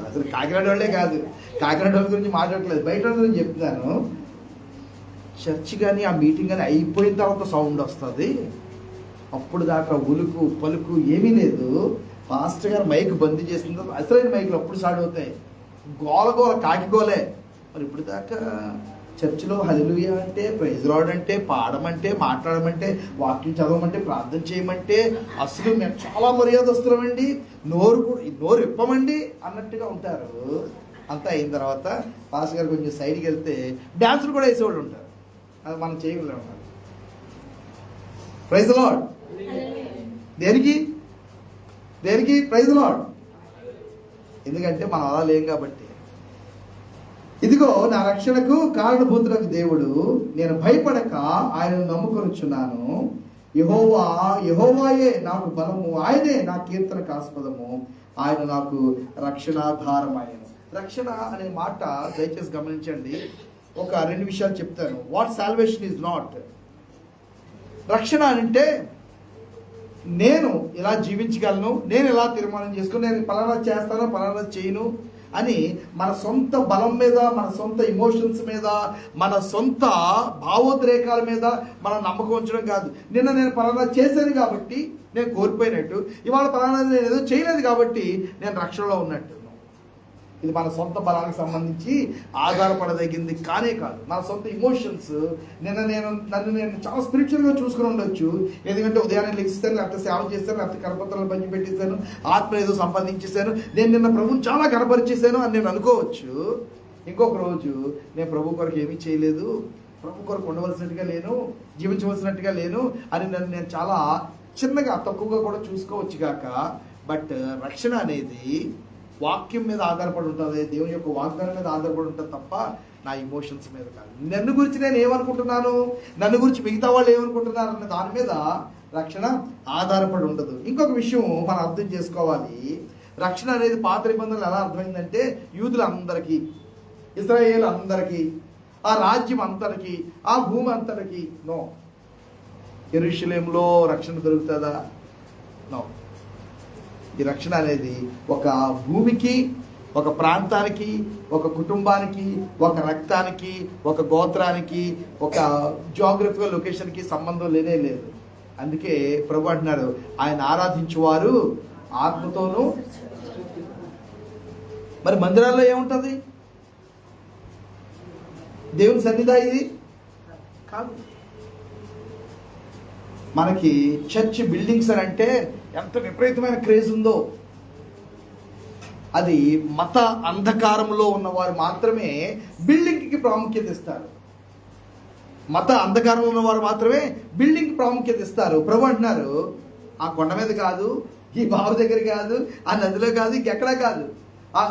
అసలు కాకినాడ వాళ్ళే కాదు, కాకినాడ వాళ్ళ గురించి మాట్లాడట్లేదు, బయట వాళ్ళ గురించి చెప్తున్నాను. చర్చ్ కానీ ఆ మీటింగ్ కానీ అయిపోయిన తర్వాత సౌండ్ వస్తుంది. అప్పుడు దాకా ఉలుకు పలుకు ఏమీ లేదు. పాస్టర్ గారు మైక్ బంద్ చేసిన తర్వాత అసలైన మైకులు అప్పుడు స్టార్ట్ అవుతాయి. గోల కాకిగోలే. మరి ఇప్పుడు దాకా చర్చిలో హల్లెలూయా అంటే, ప్రైజ్ లార్డ్ అంటే, పాడమంటే, మాట్లాడమంటే, వాక్యం చదవమంటే, ప్రార్థన చేయమంటే అసలు మేము చాలా మర్యాదస్తులమండి, నోరు ఇప్పమండి అన్నట్టుగా ఉంటారు. అంతా అయిన తర్వాత పాస్టర్ గారు కొంచెం సైడ్కి వెళ్తే డ్యాన్సులు కూడా వేసేవాళ్ళు ఉంటారు. అది మనం చేయగలం. Praise Lord. దేనికి ప్రైజ్ లార్డ్? ఎందుకంటే మనం అలా లేం కాబట్టి. ఇదిగో నా రక్షణకు కారణభూతులకు దేవుడు, నేను భయపడక ఆయనను నమ్ముకొనుచున్నాను. యెహోవాయే నాకు బలము, ఆయనే నా కీర్తనకు ఆస్పదము, ఆయన నాకు రక్షణాధారం. ఆయన రక్షణ అనే మాట దయచేసి గమనించండి. ఒక 2 విషయాలు చెప్తాను. What salvation is not. రక్షణ అంటే నేను ఇలా జీవించగలను, నేను ఇలా తీర్మానం చేసుకుని, నేను పలానా చేస్తాను, పలానా చేయను, అని మన సొంత బలం మీద, మన సొంత ఎమోషన్స్ మీద, మన సొంత భావోద్రేకాల మీద మనం నమ్మకం ఉంచడం కాదు. నిన్న నేను పలానా చేశాను కాబట్టి నేను కోల్పోయినట్టు, ఇవాళ పలానా నేను ఏదో చేయలేదు కాబట్టి నేను రక్షణలో ఉన్నట్టు. ఇది మన సొంత బలానికి సంబంధించి ఆధారపడదగింది కానే కాదు. మన సొంత ఇమోషన్స్. నన్ను నేను చాలా స్పిరిచువల్గా చూసుకుని ఉండొచ్చు. ఎందుకంటే ఉదయాన్నే లెగిస్తాను, లేకపోతే సేవ చేస్తాను, లేకపోతే కరపత్రాలు పంచి పెట్టేశాను, ఆత్మ ఏదో సంపాదించేశాను, నేను నిన్న ప్రభుని చాలా కనపరిచేశాను అని నేను అనుకోవచ్చు. ఇంకొక రోజు నేను ప్రభు కొరకు ఏమీ చేయలేదు, ప్రభు కొరకు ఉండవలసినట్టుగా లేను, జీవించవలసినట్టుగా లేను అని నన్ను నేను చాలా చిన్నగా తక్కువగా కూడా చూసుకోవచ్చు గాక. బట్ రక్షణ అనేది వాక్యం మీద ఆధారపడి ఉంటుంది, దేవుని యొక్క వాగ్దానం మీద ఆధారపడి ఉంటుంది తప్ప నా ఇమోషన్స్ మీద కాదు. నన్ను గురించి నేను ఏమనుకుంటున్నాను, నన్ను గురించి మిగతా వాళ్ళు ఏమనుకుంటున్నారు అన్న దాని మీద రక్షణ ఆధారపడి ఉండదు. ఇంకొక విషయం మనం అర్థం చేసుకోవాలి. రక్షణ అనేది పాత నిబంధనలు ఎలా అర్థమైందంటే యూదులందరికీ, ఇశ్రాయేలు అందరికీ, ఆ రాజ్యం అంతటికి, ఆ భూమి అంతటికి. నో. యెరూషలేములో రక్షణ దొరుకుతుందా? నో. ఈ రక్షణ అనేది ఒక భూమికి, ఒక ప్రాంతానికి, ఒక కుటుంబానికి, ఒక రక్తానికి, ఒక గోత్రానికి, ఒక జియోగ్రఫికల్ లొకేషన్కి సంబంధం లేనే లేదు. అందుకే ప్రభు అంటున్నాడు, ఆయన ఆరాధించువారు ఆత్మతోనూ. మరి మందిరాల్లో ఏముంటుంది? దేవుని సన్నిధి ఇది కాదు. మనకి చర్చ్ బిల్డింగ్స్ అని అంటే ఎంత విపరీతమైన క్రేజ్ ఉందో. అది మత అంధకారంలో ఉన్నవారు మాత్రమే బిల్డింగ్కి ప్రాముఖ్యత ఇస్తారు. మత అంధకారంలో ఉన్నవారు మాత్రమే బిల్డింగ్ ప్రాముఖ్యత ఇస్తారు. ప్రభు అంటున్నారు, ఆ కొండ మీద కాదు, ఈ బావి దగ్గర కాదు, ఆ నదిలో కాదు, ఇంకెక్కడా కాదు, ఆ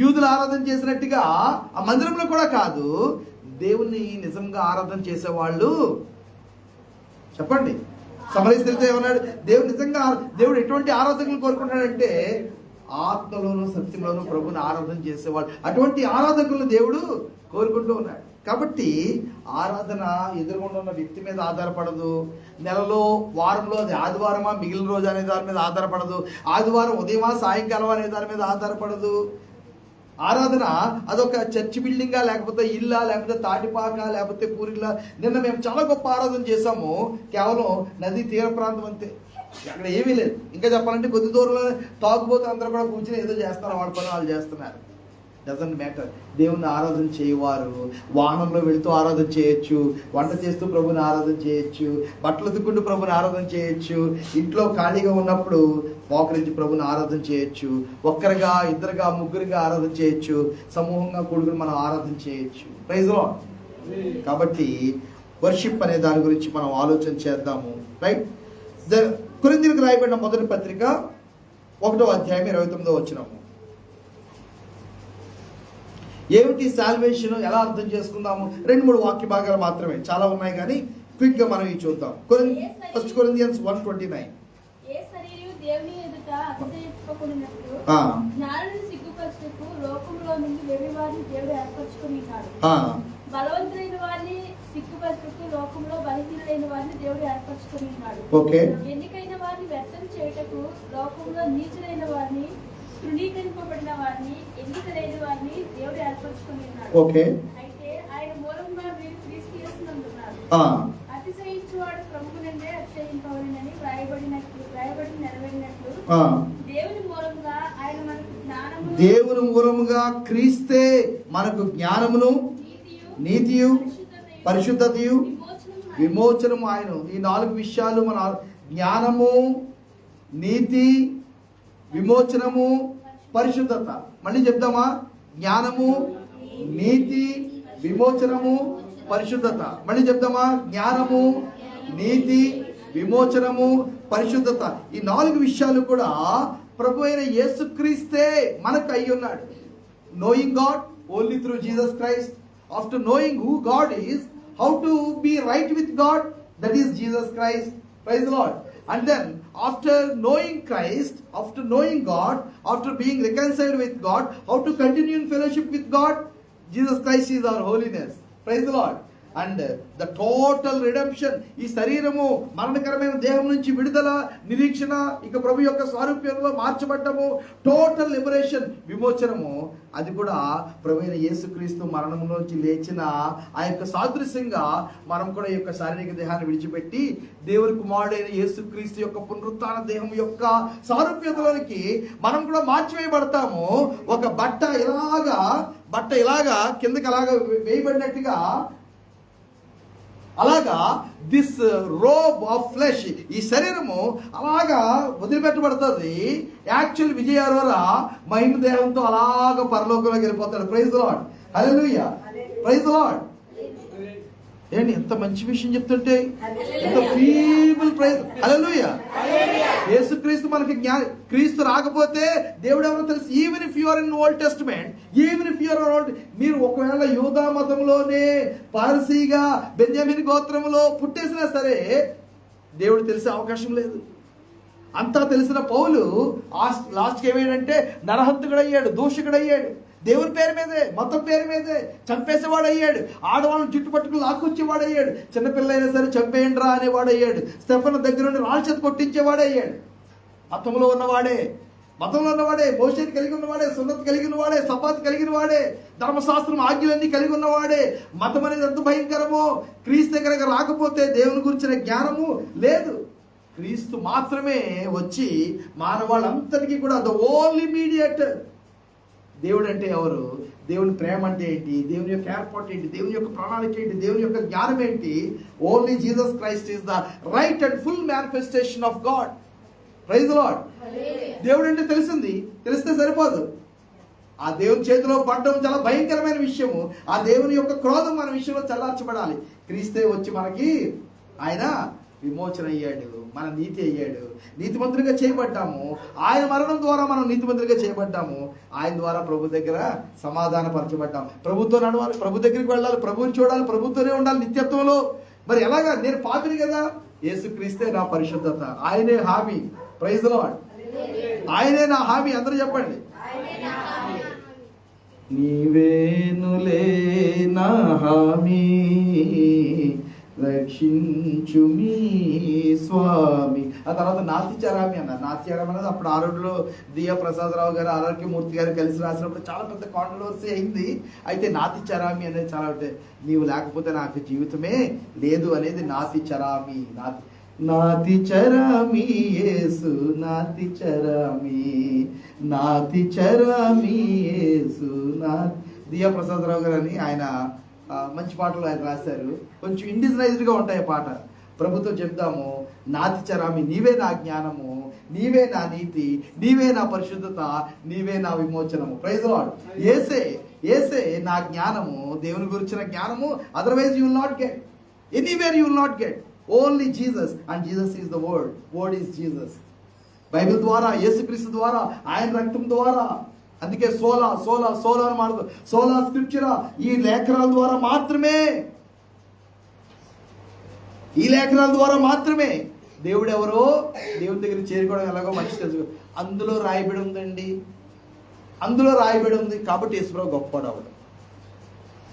యూదులు ఆరాధన చేసినట్టుగా ఆ మందిరంలో కూడా కాదు. దేవుణ్ణి నిజంగా ఆరాధన చేసేవాళ్ళు చెప్పండి. సమరయ స్త్రీతో ఏమన్నాడు? దేవుడు ఎటువంటి ఆరాధనలు కోరుకుంటాడంటే ఆత్మలోను సత్యంలోను ప్రభుని ఆరాధన చేసేవాళ్ళు. అటువంటి ఆరాధకులను దేవుడు కోరుకుంటూ ఉన్నాడు. కాబట్టి ఆరాధన ఎదురుగుండా ఉన్న వ్యక్తి మీద ఆధారపడదు. నెలలో, వారంలో అది ఆదివారమా మిగిలిన రోజు అనే దాని మీద ఆధారపడదు. ఆదివారం ఉదయమా సాయంకాలం అనే దాని మీద ఆధారపడదు. ఆరాధన అదొక చర్చ్ బిల్డింగా, లేకపోతే ఇల్లా, లేకపోతే తాటిపాక, లేకపోతే పూరిలా. నిన్న మేము చాలా గొప్ప ఆరాధన చేసాము, కేవలం నదీ తీర ప్రాంతం అంతే, అక్కడ ఏమీ లేదు. ఇంకా చెప్పాలంటే కొద్ది దూరంలో తాగుబోతు అందరూ కూడా కూర్చొని ఏదో చేస్తున్నారు, వాడి పని వాళ్ళు చేస్తున్నారు. Doesn't matter. దేవుణ్ణి ఆరాధన చేయవారు వాహనంలో వెళుతూ ఆరాధన చేయొచ్చు, వంట చేస్తూ ప్రభుని ఆరాధన చేయొచ్చు, బట్టలు ఉతుక్కుంటూ ప్రభుని ఆరాధన చేయొచ్చు, ఇంట్లో ఖాళీగా ఉన్నప్పుడు మోకరించి ప్రభుని ఆరాధన చేయొచ్చు, ఒక్కరిగా, ఇద్దరుగా, ముగ్గురుగా ఆరాధన చేయొచ్చు, సమూహంగా కూడుకుని మనం ఆరాధన చేయొచ్చు. Praise lord. కాబట్టి వర్షిప్ అనే దాని గురించి మనం ఆలోచన చేద్దాము. రైట్. కొరింథీయులకు రాయబడిన మొదటి పత్రిక 1వ అధ్యాయం 29వ వచనం. ఏమిటి సాల్వేషన్, ఎలా అర్థం చేసుకుందాము? 2-3 వాక్య భాగాలు మాత్రమే, చాలా ఉన్నాయి కానీ క్విక్ గా మనం ఇవి చూద్దాం. 1 Corinthians 1:29. ఏ శరీరము దేవుని ఎదుట అతిశయింపకున్నట్లు జ్ఞానులను సిగ్గుపరచుటకు లోకంలో నుండి వేరే వారిని దేవుడు ఏర్పరచుకుని ఉన్నాడు. బలవంతులైన వారిని సిగ్గుపరచుటకు లోకంలో బలహీనులైన వారిని దేవుడు ఏర్పరచుకుని ఉన్నాడు. ఓకే. ఎన్నికైన వారిని వ్యర్థం చేయుటకు లోకంలో నీచులైన వారిని, తృణీకరింపబడిన వారిని, ఎన్నిక లేని వారిని దేవుడు ఏర్పరచుకుని ఉన్నాడు. ఓకే. అయితే ఆయన మూలంగా మీరు క్రీస్తు యేసునందున్నారు. అతిశయించువాడు ప్రభువు నుండే అతిశయింపవలెనని వ్రాయబడి నెరవేరినట్లు దేవుని మూలంగా ఆయన మనకు జ్ఞానము, దేవుని మూలముగా క్రీస్తే మనకు జ్ఞానమును, నీతియు, పరిశుద్ధతయు, విమోచనము. ఆయన ఈ 4 విషయాలు మన జ్ఞానము, నీతి, విమోచనము, పరిశుద్ధత. మళ్ళీ చెప్దామా? జ్ఞానము, నీతి, విమోచనము, పరిశుద్ధత. మళ్ళీ చెప్దామా? జ్ఞానము, నీతి, విమోచనము, పరిశుద్ధత. ఈ 4 విషయాలు కూడా ప్రభు అయిన యేసుక్రీస్తే మనకు అయి ఉన్నాడు. Knowing God only through Jesus Christ. After knowing who God is, how to be right with God, that is Jesus Christ. Praise the Lord. And then after knowing Christ, after knowing God, after being reconciled with God, how to continue in fellowship with God? Jesus Christ is our holiness. Praise the Lord. And the total redemption. ఈ శరీరము మరణకరమైన దేహం నుంచి విడుదల, నిరీక్షణ, ఇక ప్రభు యొక్క స్వారూప్యంలో మార్చబడ్డము, టోటల్ లిబరేషన్, విమోచనము. అది కూడా ప్రభు అయిన యేసుక్రీస్తు మరణంలోంచి లేచిన ఆ యొక్క సాదృశ్యంగా మనం కూడా ఈ యొక్క శారీరక దేహాన్ని విడిచిపెట్టి దేవుని కుమారుడైన యేసుక్రీస్తు యొక్క పునరుత్థాన దేహం యొక్క సారూప్యతలోనికి మనం కూడా మార్చివేయబడతాము. ఒక బట్ట ఇలాగా కిందకి అలాగా వేయబడినట్టుగా, అలాగా దిస్ రోబ్ ఆఫ్ ఫ్లెష్, ఈ శరీరము అలాగా వదిలిపెట్టబడుతుంది. యాక్చువల్ విజయారోరా మహిమ దేహంతో అలాగ పరలోకంలోకి వెళ్ళిపోతాడు. Praise the lord, hallelujah, praise the Lord. ఏంటి ఎంత మంచి విషయం చెప్తుంటే, ఎంత పీపుల్ ప్రైజ్, హల్లెలూయా. యేసుక్రీస్తు మనకి క్రీస్తు రాకపోతే దేవుడు ఎవరో తెలుసు. Even if you are in old testament, even if you are old, మీరు ఒకవేళ యూదా మతంలోనే పారసీగా బెన్యామిన్ గోత్రంలో పుట్టేసినా సరే దేవుడు తెలిసే అవకాశం లేదు. అంతా తెలిసిన పౌలు లాస్ట్కి ఏమయ్యాడంటే నరహంతకుడయ్యాడు, దూషకుడయ్యాడు. దేవుని పేరు మీదే, మతం పేరు మీదే చంపేసేవాడు అయ్యాడు. ఆడవాళ్ళని చుట్టుపట్టుకుని లాక్కొచ్చేవాడు అయ్యాడు. చిన్నపిల్లైనా సరే చంపేయండిరా అనేవాడు అయ్యాడు. స్టెఫన్ దగ్గర నుండి రాళ్ళ చేత కొట్టించేవాడు అయ్యాడు. మతంలో ఉన్నవాడే, మోషేని కలిగి ఉన్నవాడే, సున్నతి కలిగిన వాడే, సపాత్ కలిగిన వాడే, ధర్మశాస్త్రం ఆజ్ఞలన్నీ కలిగి ఉన్నవాడే. మతం అనేది ఎంత భయంకరమో, క్రీస్తు దగ్గరకు రాకపోతే దేవుని గురించిన జ్ఞానము లేదు. క్రీస్తు మాత్రమే వచ్చి మానవాళ్ళందరికీ కూడా ద ఓన్లీ మీడియేటర్. దేవుడు అంటే ఎవరు, దేవుని ప్రేమ అంటే ఏంటి, దేవుని యొక్క ఏర్పాటు ఏంటి, దేవుని యొక్క ప్రణాళిక ఏంటి, దేవుని యొక్క జ్ఞానం ఏంటి. Only Jesus Christ is the right and full manifestation of God. Praise the Lord. దేవుడు అంటే తెలిస్తే సరిపోదు. ఆ దేవుని చేతిలో పడడం చాలా భయంకరమైన విషయము. ఆ దేవుని యొక్క క్రోధం మన విషయంలో చల్లార్చబడాలి. క్రీస్తే వచ్చి మనకి ఆయన విమోచన అయ్యాడు, మన నీతి అయ్యాడు, నీతిమంతులుగా చేయబడ్డాము. ఆయన మరణం ద్వారా మనం నీతిమంతులుగా చేయబడ్డాము. ఆయన ద్వారా ప్రభు దగ్గర సమాధాన పరచబడ్డాము. ప్రభుతో నడవాలి, ప్రభు దగ్గరికి వెళ్ళాలి, ప్రభువుని చూడాలి, ప్రభుతోనే ఉండాలి నిత్యత్వంలో. మరి ఎలాగా, నేను పాపిని కదా, యేసుక్రీస్తే నా పరిశుద్ధత, ఆయనే హామీ. Praise the Lord. ఆయనే నా హామీ. అందరూ చెప్పండి, నీవేనులే నా హామీ, రక్షించు మీ స్వామి. ఆ తర్వాత నాతిచరామి అన్నారు. నాతిచరామి అనేది అప్పుడు ఆరోడ్లో దియా ప్రసాదరావు గారు, ఆరోగ్యమూర్తి గారు కలిసి రాసినప్పుడు చాలా పెద్ద కాంట్రవర్సీ అయింది. అయితే నాతిచరామి అనేది చాలా అంటే, నీవు లేకపోతే నాకు జీవితమే లేదు అనేది నాతిచరామి. నాతిచరామి యేసు, నాతిచరామి, నాతిచరామి యేసు. దియా ప్రసాదరావు గారు అని ఆయన మంచి పాటలు ఆయన రాశారు. కొంచెం ఇండిజినైజ్డ్గా ఉంటాయి పాట. ప్రభుత్వం చెప్దాము, నాతిచరామి, నీవే నా జ్ఞానము, నీవే నా నీతి, నీవే నా పరిశుద్ధత, నీవే నా విమోచనము. Praise the lord. యేసే నా జ్ఞానము, దేవుని గురించిన జ్ఞానము. Otherwise you will not get, anywhere you will not get. Only Jesus, and Jesus is the word is Jesus. Bible ద్వారా, యేసుక్రీస్తు ద్వారా, ఆయన రక్తం ద్వారా. అందుకే సోలా అని మాట్లాడు, సోలా స్క్రిప్చరా. ఈ లేఖనాల ద్వారా మాత్రమే దేవుడు ఎవరో, దేవుడి దగ్గర చేరుకోవడం ఎలాగో మంచి తెలుసు. అందులో రాయబడి ఉంది కాబట్టి యేసుప్రభు గొప్పవాడు అవడం.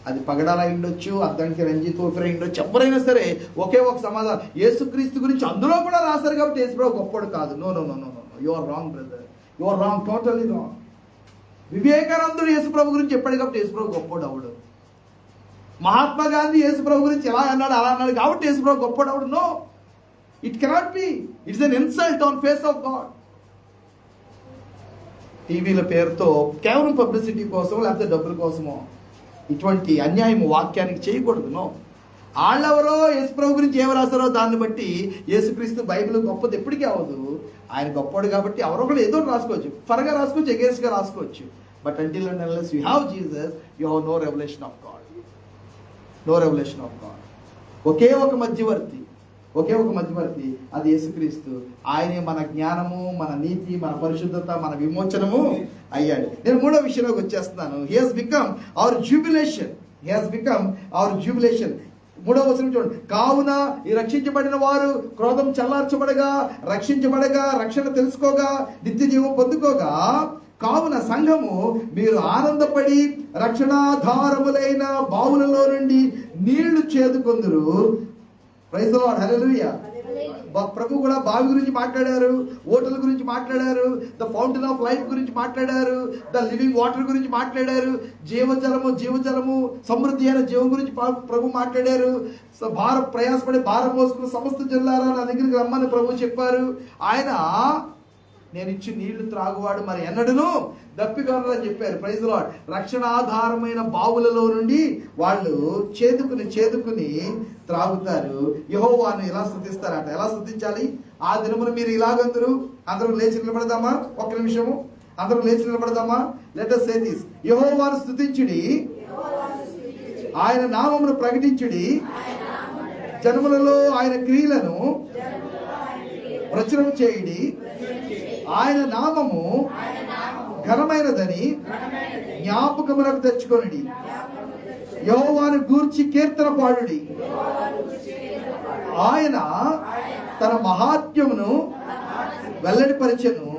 అది పగడాలు అయి ఉండొచ్చు, అద్దానికి రంజిత్ ఓపెర్ అయి ఉండొచ్చు, ఎవరైనా సరే ఒకే ఒక సమాధానం, యేసుక్రీస్తు గురించి అందులో కూడా రాశారు కాబట్టి యేసుప్రభు గొప్పవాడు కాదు. No, you are wrong brother, you are wrong, totally wrong. వివేకానందుడు యేసుప్రభు గురించి చెప్పాడు కాబట్టి యేసుప్రభు గొప్పవాడు అవడు. మహాత్మా గాంధీ యేసుప్రభు గురించి ఎలా అన్నాడు కాబట్టి యేసుప్రభు గొప్పవాడు అవడు. No, it cannot be. It's an insult on face of God. టీవీల పేరుతో కేవలం పబ్లిసిటీ కోసం లేకపోతే డబ్బుల కోసమో ఇటువంటి అన్యాయం వాక్యానికి చేయకూడదు. నో, వాళ్ళెవరో యేసుప్రభు గురించి ఏమి రాశారో దాన్ని బట్టి యేసుక్రీస్తు బైబిల్ గొప్పది ఎప్పటికీ అవ్వదు. ఆయన గొప్పవాడు కాబట్టి ఎవరో కూడా ఏదో రాసుకోవచ్చు, ఫర్గా రాసుకోవచ్చు, ఎగేన్స్ట్గా రాసుకోవచ్చు. But until and unless you have Jesus, you have no revelation of God. No revelation of God. ఒకే ఒక మధ్యవర్తి, అది యేసుక్రీస్తు. ఆయనే మన జ్ఞానము, మన నీతి, మన పరిశుద్ధత, మన విమోచనము అయ్యాడు. నేను మూడో విషయంలోకి వచ్చేస్తున్నాను. He has become our jubilation. మూడవ వచనం చూడండి. కావున ఈ రక్షించబడిన వారు క్రోధం చల్లార్చబడగా, రక్షించబడగా, రక్షణ తెలుసుకోగా, నిత్య జీవం పొందుకోగా, కావున సంఘము మీరు ఆనందపడి రక్షణాధారములైన బావులలో నుండి నీళ్లు చేదుకొందురు. ప్రైజ్ ది లార్డ్, హల్లెలూయా. ప్రభు కూడా బావి గురించి మాట్లాడారు, ఓటల గురించి మాట్లాడారు, ద ఫౌంటైన్ ఆఫ్ లైఫ్ గురించి మాట్లాడారు, ద లివింగ్ వాటర్ గురించి మాట్లాడారు, జీవజలము సమృద్ధి అయిన జీవం గురించి ప్రభు మాట్లాడారు. ప్రయాసపడి భారం మోసుకున్న సమస్త జనులారా నా దగ్గరికి రమ్మని ప్రభు చెప్పారు. ఆయన నేను ఇచ్చి నీళ్లు త్రాగువాడు మరి ఎన్నడను దప్పికొనరని చెప్పారు. Praise the lord. రక్షణాధారమైన బావులలో నుండి వాళ్ళు చేదుకుని త్రాగుతారు. యెహోవాను ఎలా స్తుతిస్తారట. ఎలా స్తుతించాలి? ఆ దినమున మీరు ఇలాగందరూ అందరూ లేచి నిలబడదామా? ఒక్క నిమిషము అందరూ లేచి నిలబడదామా? Let us say this. యెహోవాను స్తుతించుడి, ఆయన నామమును ప్రకటించుడి, జనములలో ఆయన క్రియలను ప్రచురం చేయుడి, ఆయన నామము ఘనమైనదని జ్ఞాపకములకు తెచ్చుకొనుడి, యెహోవాను గూర్చి కీర్తన పాడుడి, ఆయన తన మహాత్మ్యమును వెల్లడిపరిచెను,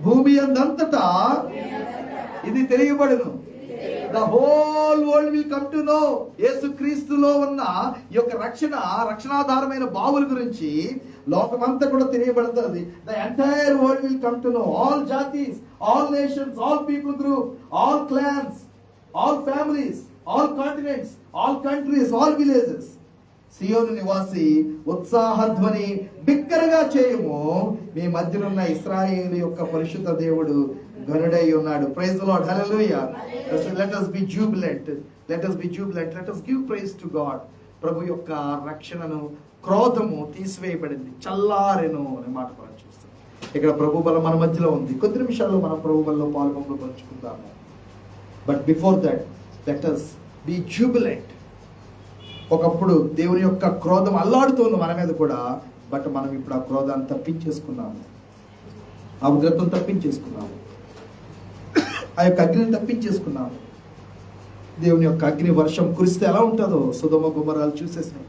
భూమి అందంతటా ఇది తెలియబడును. The whole world will come to know. యేసుక్రీస్తులో ఉన్న ఈ యొక్క రక్షణాధారమైన బావుల గురించి లోకమంతా కూడా తెలియబడుతుంది. The entire world will come to know. All జాతీస్, all nations, all people group, all clans, all families, all continents, all countries, all villages. సియోను నివాసి ఉత్సాహధ్వని బిగ్గరగా చేయము, మీ మధ్యనున్న ఇశ్రాయేలు యొక్క పరిశుద్ధ దేవుడు గనుడై ఉన్నాడు. Praise the lord, hallelujah. Let us be jubilant, let us be jubilant, let us give praise to God. ప్రభు యొక్క రక్షణను క్రోధము తీసివేయబడింది, చల్లారెను అనే మాట మనం చూస్తాం. ఇక్కడ ప్రభు బలం మన మధ్యలో ఉంది. కొద్ది నిమిషాల్లో మనం ప్రభు బలంలో పంచుకుందాము. But before that let us be jubilant. ఒకప్పుడు దేవుని యొక్క క్రోధం అల్లాడుతోంది మన మీద కూడా. బట్ మనం ఇప్పుడు ఆ క్రోధాన్ని తప్పించేసుకున్నాము, ఆ ఉగ్రతను తప్పించేసుకున్నాము, ఆ యొక్క అగ్నిని తప్పించేసుకున్నాము. దేవుని యొక్క అగ్ని వర్షం కురిస్తే ఎలా ఉంటుందో సొదొమ గొమొర్రాలు చూసేసినాయి.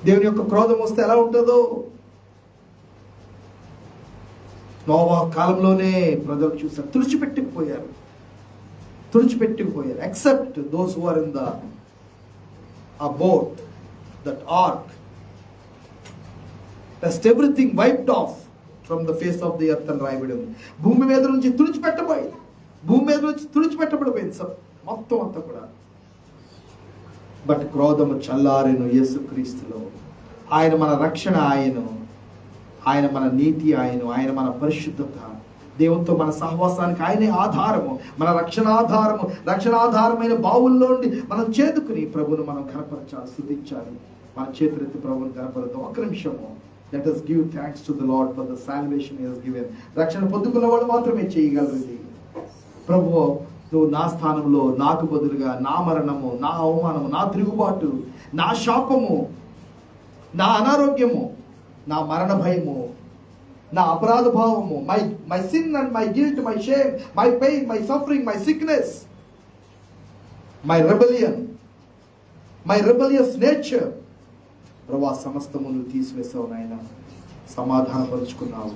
దేవుని యొక్క క్రోధం వస్తే ఎలా ఉంటుందో నోవా కాలంలోనే ప్రజలు చూసారు. తుడిచిపెట్టుకుపోయారు. Except those who are in the boat, that ark. Just everything wiped off from the face of the earth and రాయబడింది. భూమి మీద నుంచి తుడిచిపెట్టబడిపోయింది మొత్తం అంతా కూడా. బట్ క్రోధము చల్లారెను యేసుక్రీస్తులో. ఆయన మన రక్షణ, ఆయన మన నీతి, ఆయన మన పరిశుద్ధత, దేవునితో మన సహవాసానికి ఆయనే ఆధారము, మన రక్షణాధారమైన బావుల్లో నుండి మనం చేదుకుని ప్రభువును మనం ఘనపరచాలి, స్తుతించాలి. మన చేతులెత్తి ప్రభువును ఘనపరుద్దాం. ఒక్క నిమిషము. Let us give thanks to the Lord for the salvation he has given. రక్షణ పొందుకున్న వాళ్ళు మాత్రమే చేయగలరు ఇది. ప్రభువు, నువ్వు నా స్థానంలో నాకు బదులుగా నా మరణము, నా అవమానము, నా తిరుగుబాటు, నా శాపము, నా అనారోగ్యము, నా మరణ భయము, నా అపరాధ భావము, my sin and my guilt, my shame, my pain, my suffering, my sickness, my rebellion, my rebellious nature, ప్రభా సమస్తము నువ్వు తీసివేసావు నాయన. సమాధానపరుచుకున్నావు,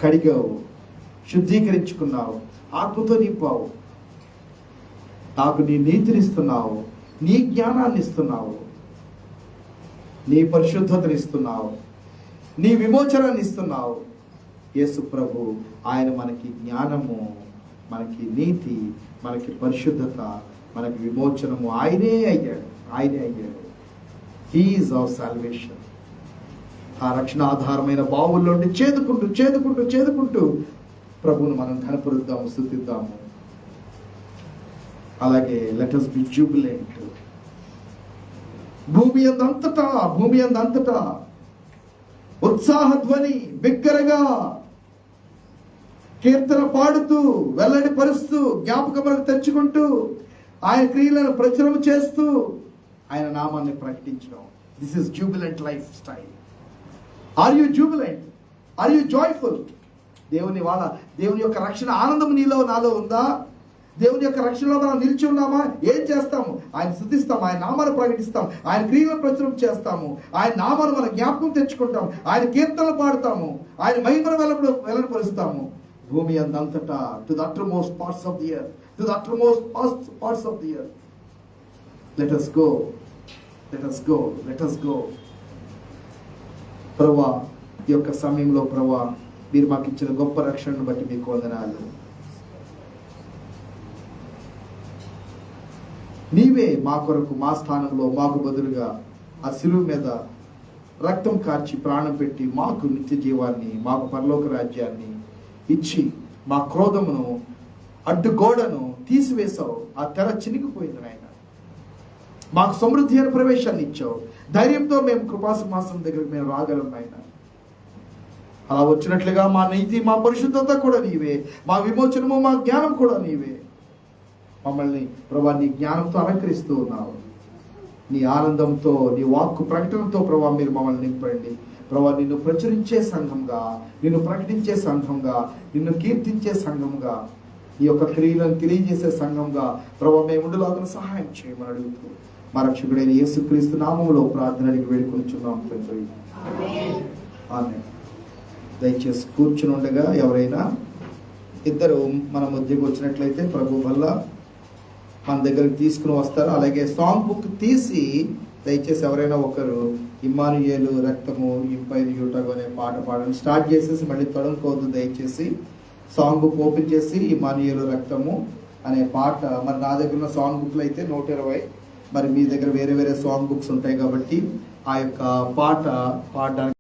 కడిగావు, శుద్ధీకరించుకున్నావు, ఆత్మతో నింపావు. నాకు నీ నీతినిస్తున్నావు, నీ జ్ఞానాన్ని ఇస్తున్నావు, నీ పరిశుద్ధతని ఇస్తున్నావు, నీ విమోచనాన్ని ఇస్తున్నావు. యేసు ప్రభు ఆయన మనకి జ్ఞానము, మనకి నీతి, మనకి పరిశుద్ధత, మనకి విమోచనము ఆయనే అయ్యాడు. He is our salvation. ఆ రక్షణ ఆధారమైన బావుల్లో నుండి చేదుకుంటూ ప్రభువును మనం ఘనపరుద్దాము, స్తుతిద్దాము. అలాగే లెట్ us be jubilant. భూమి అందంతటా ఉత్సాహధ్వని బిగ్గరగా కీర్తన పాడుతూ, వెల్లడి పరుస్తూ, జ్ఞాపకములకు తెచ్చుకుంటూ, ఆయన క్రియలను ప్రచురం చేస్తూ, ఆయన నామాన్ని ప్రకటించడం. This is jubilant lifestyle. Are you jubilant? Are you joyful? దేవుని యొక్క రక్షణ ఆనందం నాలో ఉందా? దేవుని యొక్క రక్షణలో మనం నిలిచి ఉన్నామా? ఏం చేస్తాము? ఆయన స్తుతిస్తాం, ఆయన నామాన్ని ప్రకటిస్తాం, ఆయన క్రియలను ప్రచురం చేస్తాము, ఆయన నామాన్ని మన జ్ఞాపకం తెచ్చుకుంటాం, ఆయన కీర్తనలు పాడుతాము, ఆయన మహిమను వెల్లడిపరుస్తాము. భూమి అందంతటా, to the uttermost parts of the earth, to the uttermost parts of the earth. Let us go, let us go, let us go. ప్రభువా, ఈ యొక్క సమయంలో ప్రభువా, మీరు మాకు ఇచ్చిన గొప్ప రక్షణను బట్టి మీకు వందనాలు. నీవే మా కొరకు, మా స్థానంలో మాకు బదులుగా ఆ శిలువ మీద రక్తం కార్చి ప్రాణం పెట్టి మాకు నిత్య జీవాన్ని, మాకు పరలోక రాజ్యాన్ని ఇచ్చి మా క్రోధమును, అడ్డుగోడను తీసివేశావు. ఆ తెర చినిగిపోయింది నాయన. మాకు సమృద్ధి అయిన ప్రవేశాన్ని ఇచ్చావు. ధైర్యంతో మేము కృపాసింహాసనం దగ్గరికి మేము రాగలం నాయన. అలా వచ్చినట్లుగా మా నీతి, మా పరిశుద్ధత కూడా నీవే, మా విమోచనము, మా జ్ఞానం కూడా నీవే. మమ్మల్ని ప్రభా నీ జ్ఞానంతో అలంకరిస్తూ ఉన్నావు. నీ ఆనందంతో, నీ వాక్కు ప్రకటనతో ప్రభా మీరు మమ్మల్ని నింపండి. ప్రభా నిన్ను ప్రచురించే సంఘంగా, నిన్ను ప్రకటించే సంఘంగా, నిన్ను కీర్తించే సంఘంగా, ఈ యొక్క క్రియలను తెలియజేసే సంఘంగా ప్రభా మేము ఉండులాగా సహాయం చేయమని అడుగుతూ మా రక్షకుడైన యేసుక్రీస్తు నామములో ప్రార్థనకి వేడుకొనిచున్నాం తండ్రి. ఆమేన్. దయచేసి కూర్చుని ఉండగా ఎవరైనా ఇద్దరు మన మధ్యకు వచ్చినట్లయితే ప్రభు వల్ల మన దగ్గరికి తీసుకుని వస్తారు. అలాగే సాంగ్ బుక్ తీసి దయచేసి ఎవరైనా ఒకరు ఇమ్మానుయేలు రక్తము ఇంపైరియుటకు అనే పాట పాడని స్టార్ట్ చేసేసి మళ్ళీ తొడనుకోవద్దు. దయచేసి సాంగ్ బుక్ ఓపెన్ చేసి ఇమ్మానుయేలు రక్తము అనే పాట, మరి నా దగ్గర ఉన్న సాంగ్ బుక్లు అయితే 120, మరి మీ దగ్గర వేరే వేరే సాంగ్ బుక్స్ ఉంటాయి కాబట్టి ఆ యొక్క పాట పాడడానికి